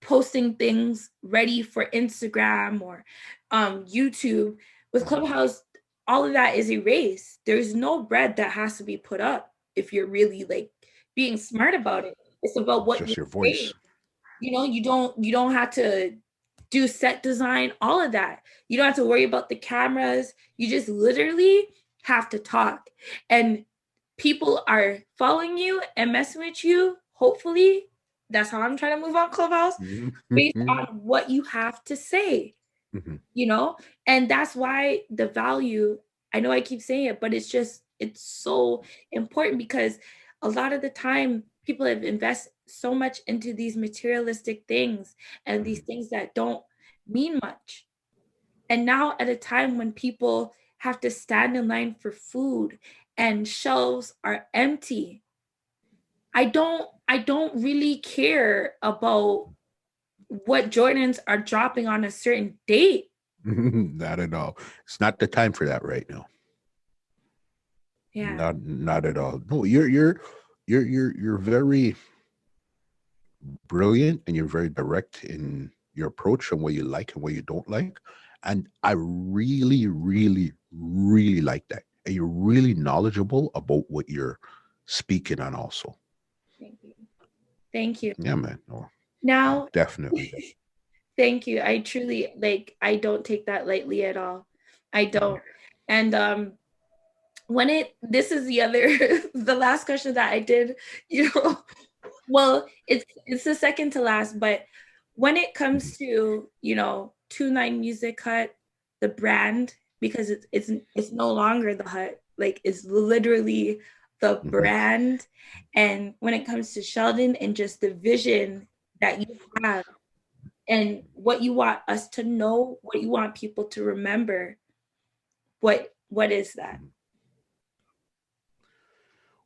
posting things ready for Instagram or YouTube, with Clubhouse, all of that is erased. There's no bread that has to be put up if you're really like being smart about it. It's about what Just you're your voice. saying. You don't have to do set design, all of that. You don't have to worry about the cameras. You just literally have to talk. And people are following you and messing with you. Hopefully, that's how I'm trying to move on Clubhouse, based on what you have to say, and that's why the value, I know I keep saying it, but it's so important, because a lot of the time people have invested so much into these materialistic things and these things that don't mean much. And now at a time when people have to stand in line for food and shelves are empty, I don't really care about what Jordans are dropping on a certain date. Not at all. It's not the time for that right now. Yeah. Not at all. No, you're very brilliant, and you're very direct in your approach and what you like and what you don't like. And I really, really, really like that. And you're really knowledgeable about what you're speaking on also. Thank you. Thank you. Yeah, man. No, Now, definitely. thank you. I truly, I don't take that lightly at all. I don't. And this is the last question that I did, well, it's the second to last, but when it comes to, 2LinedMusicHut, the brand, because it's no longer the hut, like it's literally the brand. And when it comes to Sheldon and just the vision that you have and what you want us to know, what you want people to remember, what is that?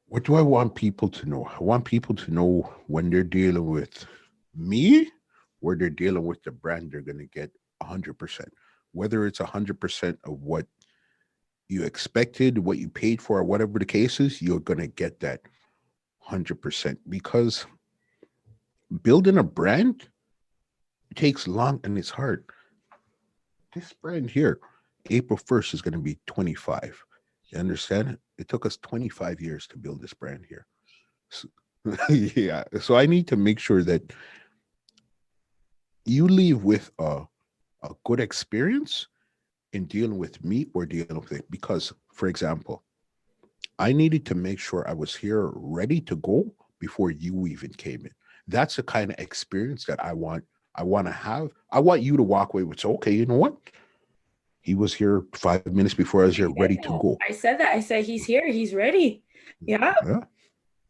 What do I want people to know? I want people to know when they're dealing with me, where they're dealing with the brand, they're going to get 100%. Whether it's 100% of what you expected, what you paid for, whatever the case is, you're going to get that 100%. Because building a brand takes long and it's hard. This brand here, April 1st, is going to be 25. You understand? It took us 25 years to build this brand here. So, yeah. So I need to make sure that you leave with a good experience in dealing with me or dealing with it. Because, for example, I needed to make sure I was here ready to go before you even came in. That's the kind of experience that I want to have. I want you to walk away with, okay, you know what? He was here 5 minutes before I was here, ready to go. I said that. I said he's here. He's ready. Yeah.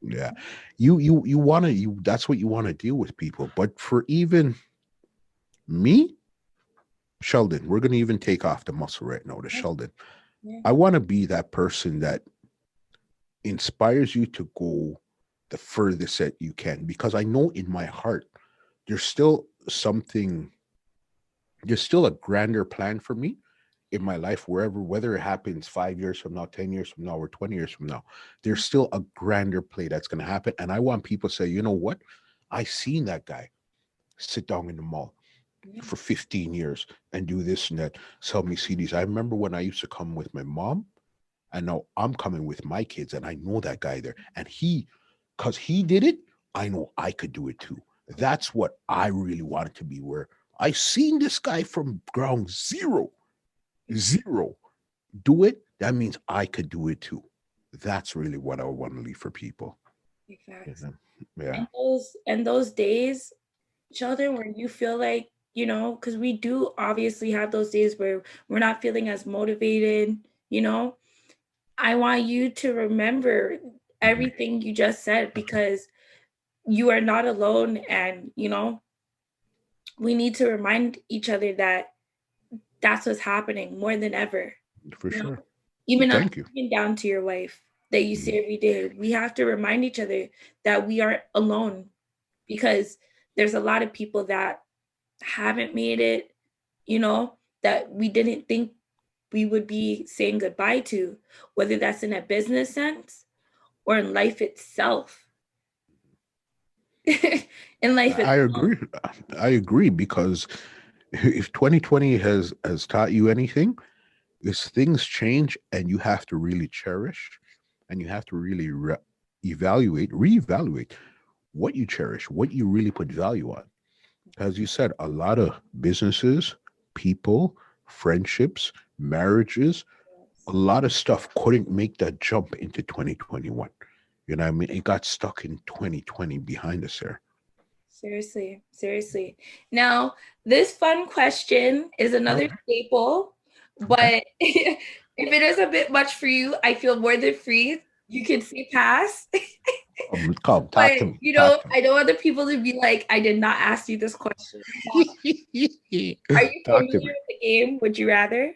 Yeah. You want to, that's what you want to deal with people. But for even me, Sheldon, we're going to even take off the muscle right now, the Sheldon. Yeah. I want to be that person that inspires you to go the furthest that you can, because I know in my heart, there's still a grander plan for me in my life, whether it happens 5 years from now, 10 years from now, or 20 years from now, there's still a grander play that's going to happen. And I want people to say, you know what? I seen that guy sit down in the mall for 15 years and do this and that, sell me CDs. I remember when I used to come with my mom, and now I'm coming with my kids, and I know that guy there. And because he did it, I know I could do it too. That's what I really wanted to be, where I seen this guy from ground zero do it. That means I could do it too. That's really what I want to leave for people. Exactly. Yeah. And those days, Sheldon, where you feel like, because we do obviously have those days where we're not feeling as motivated, I want you to remember everything you just said, because you are not alone. And, we need to remind each other that that's what's happening more than ever. For sure. Even Thank you. down to your wife that you see every day. We have to remind each other that we aren't alone, because there's a lot of people that haven't made it, that we didn't think we would be saying goodbye to, whether that's in a business sense or in life itself. In life I itself. agree. I agree, because if 2020 has taught you anything, is things change and you have to really cherish, and you have to really reevaluate what you cherish, what you really put value on. As you said, a lot of businesses, people, friendships, marriages, a lot of stuff couldn't make that jump into 2021. You know what I mean? It got stuck in 2020 behind us there. Seriously. Now, this fun question is another staple, but if it is a bit much for you, I feel more than free. You can say pass. Come, talk But, to me. I know other people to be like, I did not ask you this question. Are you familiar with the game? Would you rather?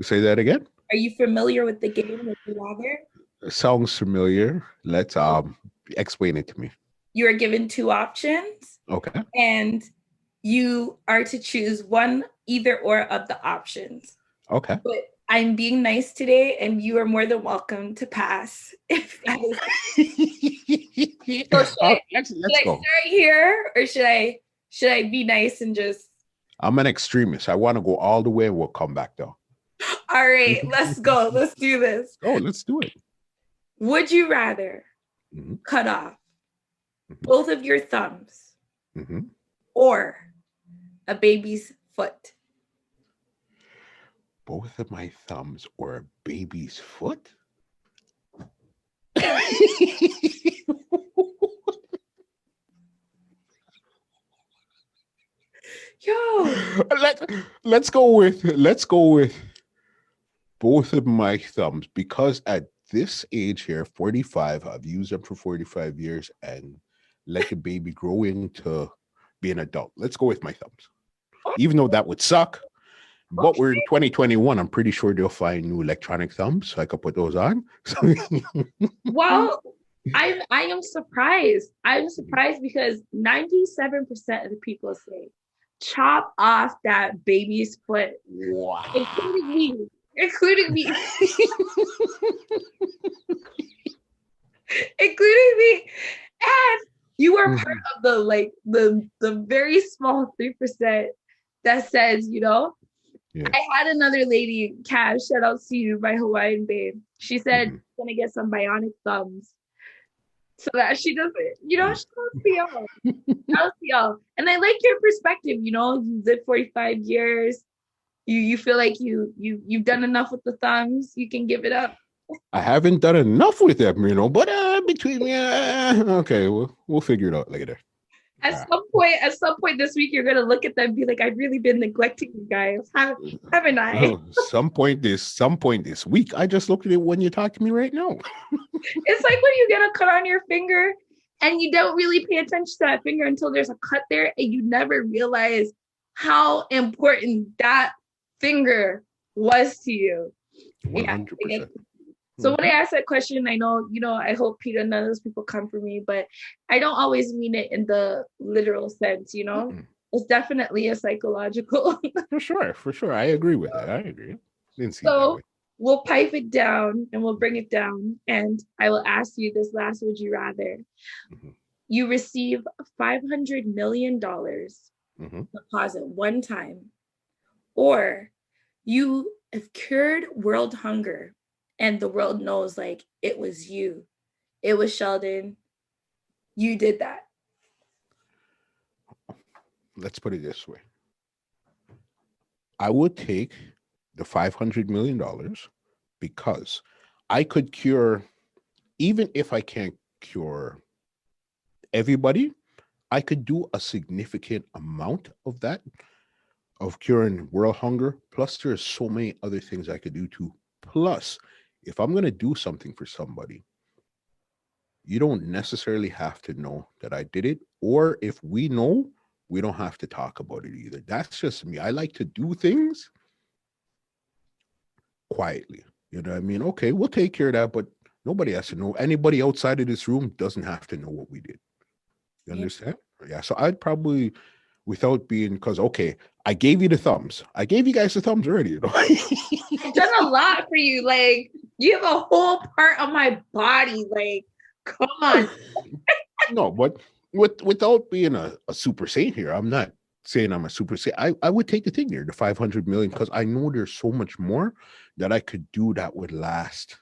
Say that again? Are you familiar with the game? Would you rather? Sounds familiar. Let's explain it to me. You are given two options. Okay. And you are to choose either or of the options. Okay. But I'm being nice today, and you are more than welcome to pass. If that is so let's go. I start here, or should I be nice and just? I'm an extremist. I want to go all the way, and we'll come back though. All right, let's go. Let's do this. Oh, let's do it. Would you rather cut off both of your thumbs or a baby's foot? Both of my thumbs or a baby's foot? Yo, let's go with both of my thumbs, because at this age here, 45, I've used them for 45 years and let the baby grow into be an adult. Let's go with my thumbs, even though that would suck. But we're in 2021. I'm pretty sure they'll find new electronic thumbs, so I could put those on. Well, I am surprised. I'm surprised because 97% of the people say chop off that baby's foot. Wow. Including me. Including me. And you are part of the very small 3% that says, Yeah. I had another lady, Cash, shout out to you, my Hawaiian babe. She said she's gonna get some bionic thumbs so that she doesn't, she don't see y'all. And I like your perspective, you lived 45 years. You feel like you've done enough with the thumbs. You can give it up. I haven't done enough with them, but between me, okay, we'll figure it out later. At some point this week, you're gonna look at them and be like, "I've really been neglecting you guys, haven't I?" Some point this week. I just looked at it when you talk to me right now. It's like when you get a cut on your finger and you don't really pay attention to that finger until there's a cut there, and you never realize how important that finger was to you. 100%. Yeah. So when I ask that question, I know, I hope Peter, none of those people come for me, but I don't always mean it in the literal sense, It's definitely a psychological. For sure. I agree with that. I agree. Didn't see it that way. We'll pipe it down and we'll bring it down. And I will ask you this last, would you rather? You receive $500 million deposit one time, or you have cured world hunger and the world knows it was you. It was Sheldon. You did that. Let's put it this way. I would take the $500 million because I could cure, even if I can't cure everybody, I could do a significant amount of that, of curing world hunger. Plus, there's so many other things I could do too. Plus, if I'm going to do something for somebody, you don't necessarily have to know that I did it. Or if we know, we don't have to talk about it either. That's just me. I like to do things quietly. You know what I mean? Okay, we'll take care of that, but nobody has to know. Anybody outside of this room doesn't have to know what we did. You understand? Yeah. So I'd probably, without being, because okay, I gave you the thumbs. I gave you guys the thumbs already. You know? I've done a lot for you. Like, you have a whole part of my body. Like, come on. No, but without being a super saint here, I'm not saying I'm a super saint. I would take the thing here, the 500 million, because I know there's so much more that I could do that would last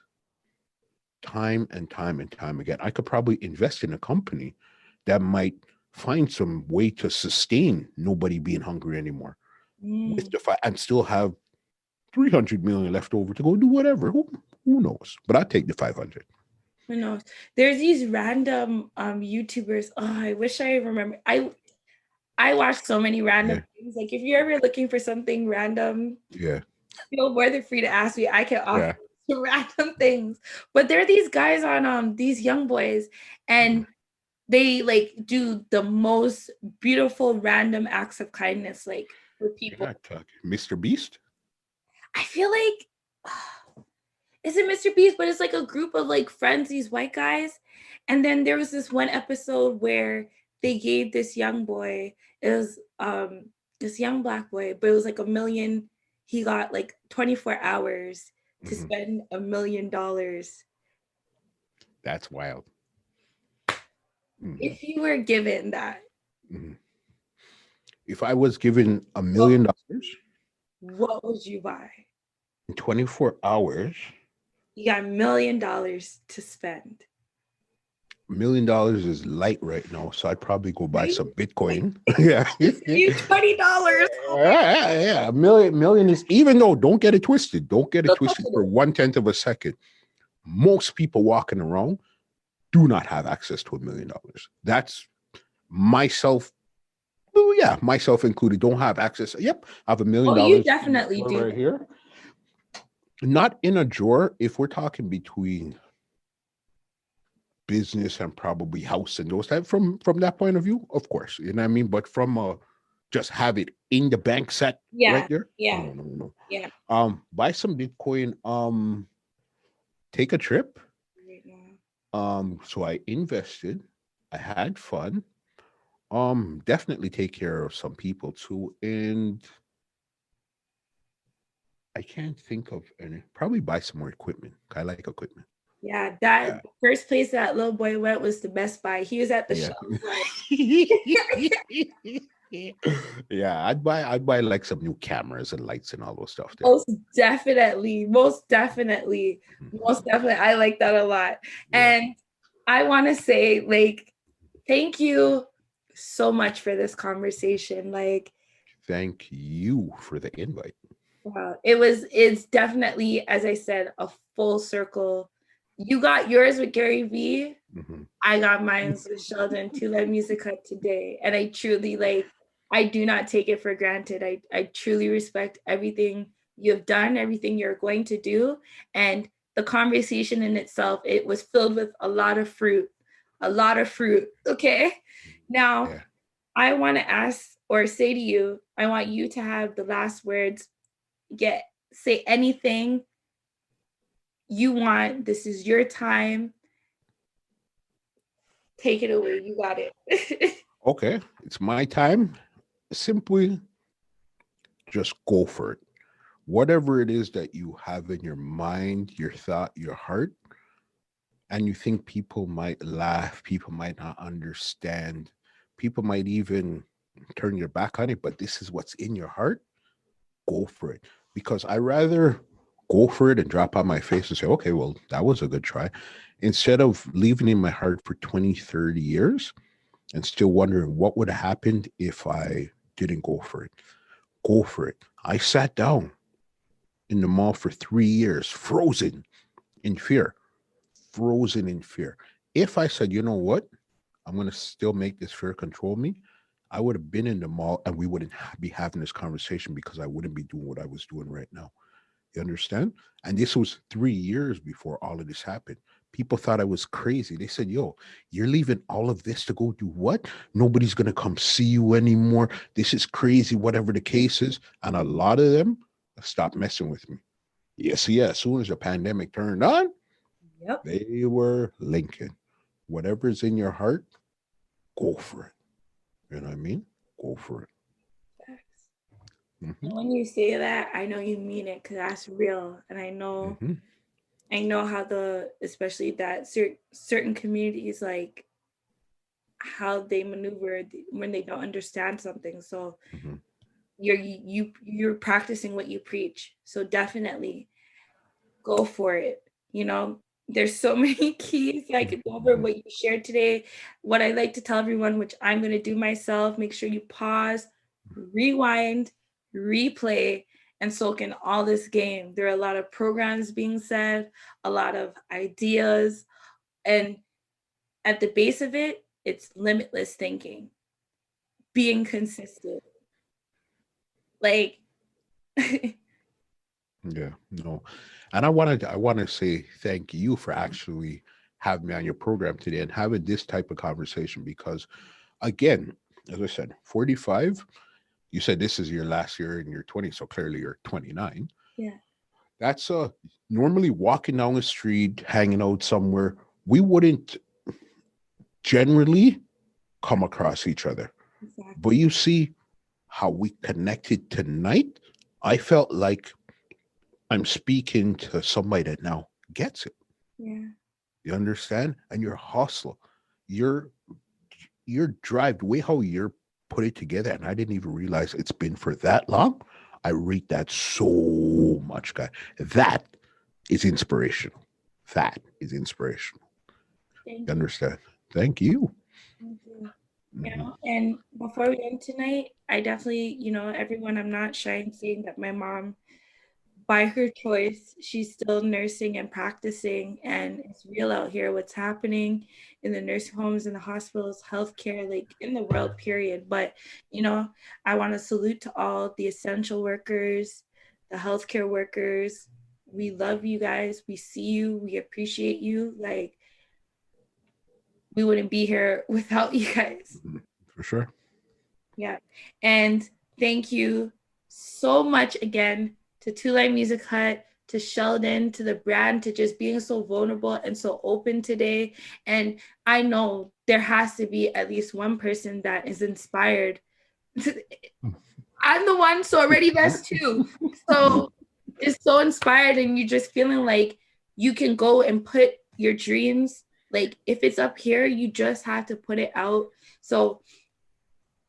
time and time and time again. I could probably invest in a company that might find some way to sustain nobody being hungry anymore with the fight and still have 300 million left over to go do whatever. Who knows? But I'd take the 500. Who knows? There's these random YouTubers. Oh, I wish I remember. I watch so many random things. Like, if you're ever looking for something random, feel more than free to ask me. I can offer random things. But there are these guys on these young boys, and they like do the most beautiful random acts of kindness, like for people. Mr. Beast? I feel like is it Mr. Beast? But it's like a group of like friends, these white guys. And then there was this one episode where they gave this young boy, it was this young Black boy, but it was like $1 million. He got like 24 hours to spend $1 million. That's wild. If you were given that, if I was given $1 million, what would you buy? In 24 hours, you got $1 million to spend. $1 million is light right now, so I'd probably go buy some Bitcoin. Yeah, you $20. Yeah. $1 million is, even though, don't get it twisted. Don't get it twisted for 1/10 of a second. Most people walking around do not have access to $1 million. That's myself. Oh yeah, myself included. Don't have access. Yep, I have $1 million. Oh, you definitely do. Right here. Not in a drawer. If we're talking between business and probably house and those type, from that point of view, of course, you know what I mean. But from just have it in the bank set right there. Yeah. No. Yeah. Buy some Bitcoin. Take a trip. So I invested. I had fun. Definitely take care of some people too, and I can't think of any. Probably buy some more equipment. I like equipment. Yeah, first place that little boy went was the Best Buy. He was at the shop. Yeah, I'd buy like some new cameras and lights and all those stuff there. Most definitely. I like that a lot. And I want to say, like, thank you so much for this conversation. Like, thank you for the invite. Wow, it's definitely, as I said, a full circle. You got yours with Gary Vee. I got mine with Sheldon, 2LinedMusicHut today. And I truly, I do not take it for granted. I truly respect everything you have done, everything you're going to do. And the conversation in itself, it was filled with a lot of fruit. Okay. Now, I want to ask or say to you, I want you to have the last words. Say anything you want. This is your time. Take it away. You got it. Okay, it's my time. Simply just go for it. Whatever it is that you have in your mind, your thought, your heart, and you think people might laugh, people might not understand, people might even turn your back on it, but this is what's in your heart, go for it. Because I rather go for it and drop on my face and say, okay, well, that was a good try, instead of leaving in my heart for 20, 30 years and still wondering what would have happened if I didn't go for it. Go for it. I sat down in the mall for 3 years, frozen in fear. If I said, you know what, I'm going to still make this fear control me, I would have been in the mall and we wouldn't be having this conversation, because I wouldn't be doing what I was doing right now. You understand? And this was 3 years before all of this happened. People thought I was crazy. They said, yo, you're leaving all of this to go do what? Nobody's going to come see you anymore. This is crazy, whatever the case is. And a lot of them stopped messing with me. Yes. As soon as the pandemic turned on, they were linking. Whatever's in your heart, go for it. You know what I mean? Go for it. Facts. Mhm, And when you say that, I know you mean it because that's real. And mhm, I know how especially that certain communities, like how they maneuver when they don't understand something. So mhm, you're practicing what you preach. So definitely go for it. You know, there's so many keys I could go over mhm. what you shared today. What I like to tell everyone, which I'm going to do myself, make sure you pause, rewind, replay, and soak in all this game. There are a lot of programs being said, a lot of ideas, and at the base of it, it's limitless thinking, being consistent. Like, Yeah, no. And I want to say thank you for actually having me on your program today and having this type of conversation because again, as I said, 45, you said this is your last year in your 20s, so clearly you're 29. yeah, That's normally walking down the street, hanging out somewhere, we wouldn't generally come across each other. But exactly. you see how we connected tonight? I felt like I'm speaking to somebody that now gets it. Yeah, You understand? And your hustle, your your drive, the way how you're put it together, and I didn't even realize it's been for that long. I rate that so much, guy. That is inspirational. That is inspirational. You thank you. understand? Thank you. Thank you. You Mhm, know, and before we end tonight, I definitely, everyone, I'm not shy in saying that my mom, by her choice, she's still nursing and practicing, and it's real out here what's happening in the nursing homes, in the hospitals, healthcare, like in the world, period. But, I want to salute to all the essential workers, the healthcare workers. We love you guys. We see you. We appreciate you. Like, we wouldn't be here without you guys. mhm. For sure. Yeah. And thank you so much again to 2Line Music Hut, to Sheldon, to the brand, to just being so vulnerable and so open today. And I know there has to be at least one person that is inspired. I'm the one, so already that's two. So just so inspired, and you just feeling like you can go and put your dreams, like if it's up here, you just have to put it out. So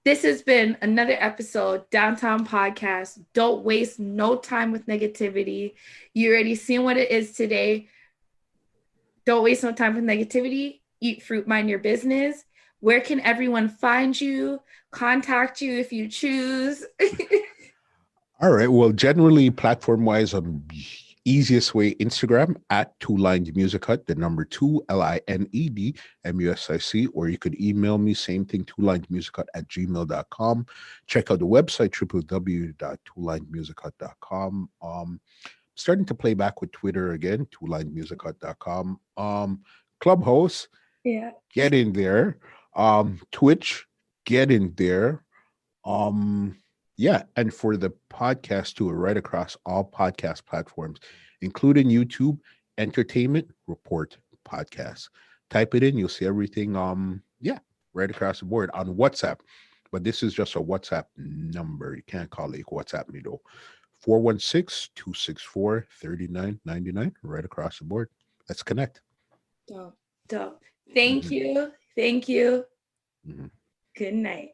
this has been another episode, Downtown Podcast. Don't waste no time with negativity. You already seen what it is today. Don't waste no time with negativity. Eat fruit, mind your business. Where can everyone find you? Contact you if you choose. All right. Well, generally, platform wise, easiest way Instagram at 2LinedMusicHut, the number two, LINEDMUSIC, or you could email me, same thing, 2LinedMusicHut at gmail.com. Check out the website, www.2LinedMusicHut.com. Starting to play back with Twitter again, 2LinedMusicHut.com. Clubhouse, Yeah. get in there. Twitch, get in there. Yeah, and for the podcast too, right across all podcast platforms, including YouTube, Entertainment Report Podcast. Type it in, you'll see everything. Yeah, right across the board on WhatsApp. But this is just a WhatsApp number. You can't call it WhatsApp me though. 416-264-3999, right across the board. Let's connect. Dope. Dope. Thank Mhm, you. Thank you. mhm. Good night.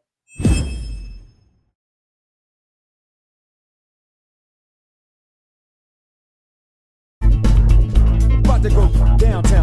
About to go downtown.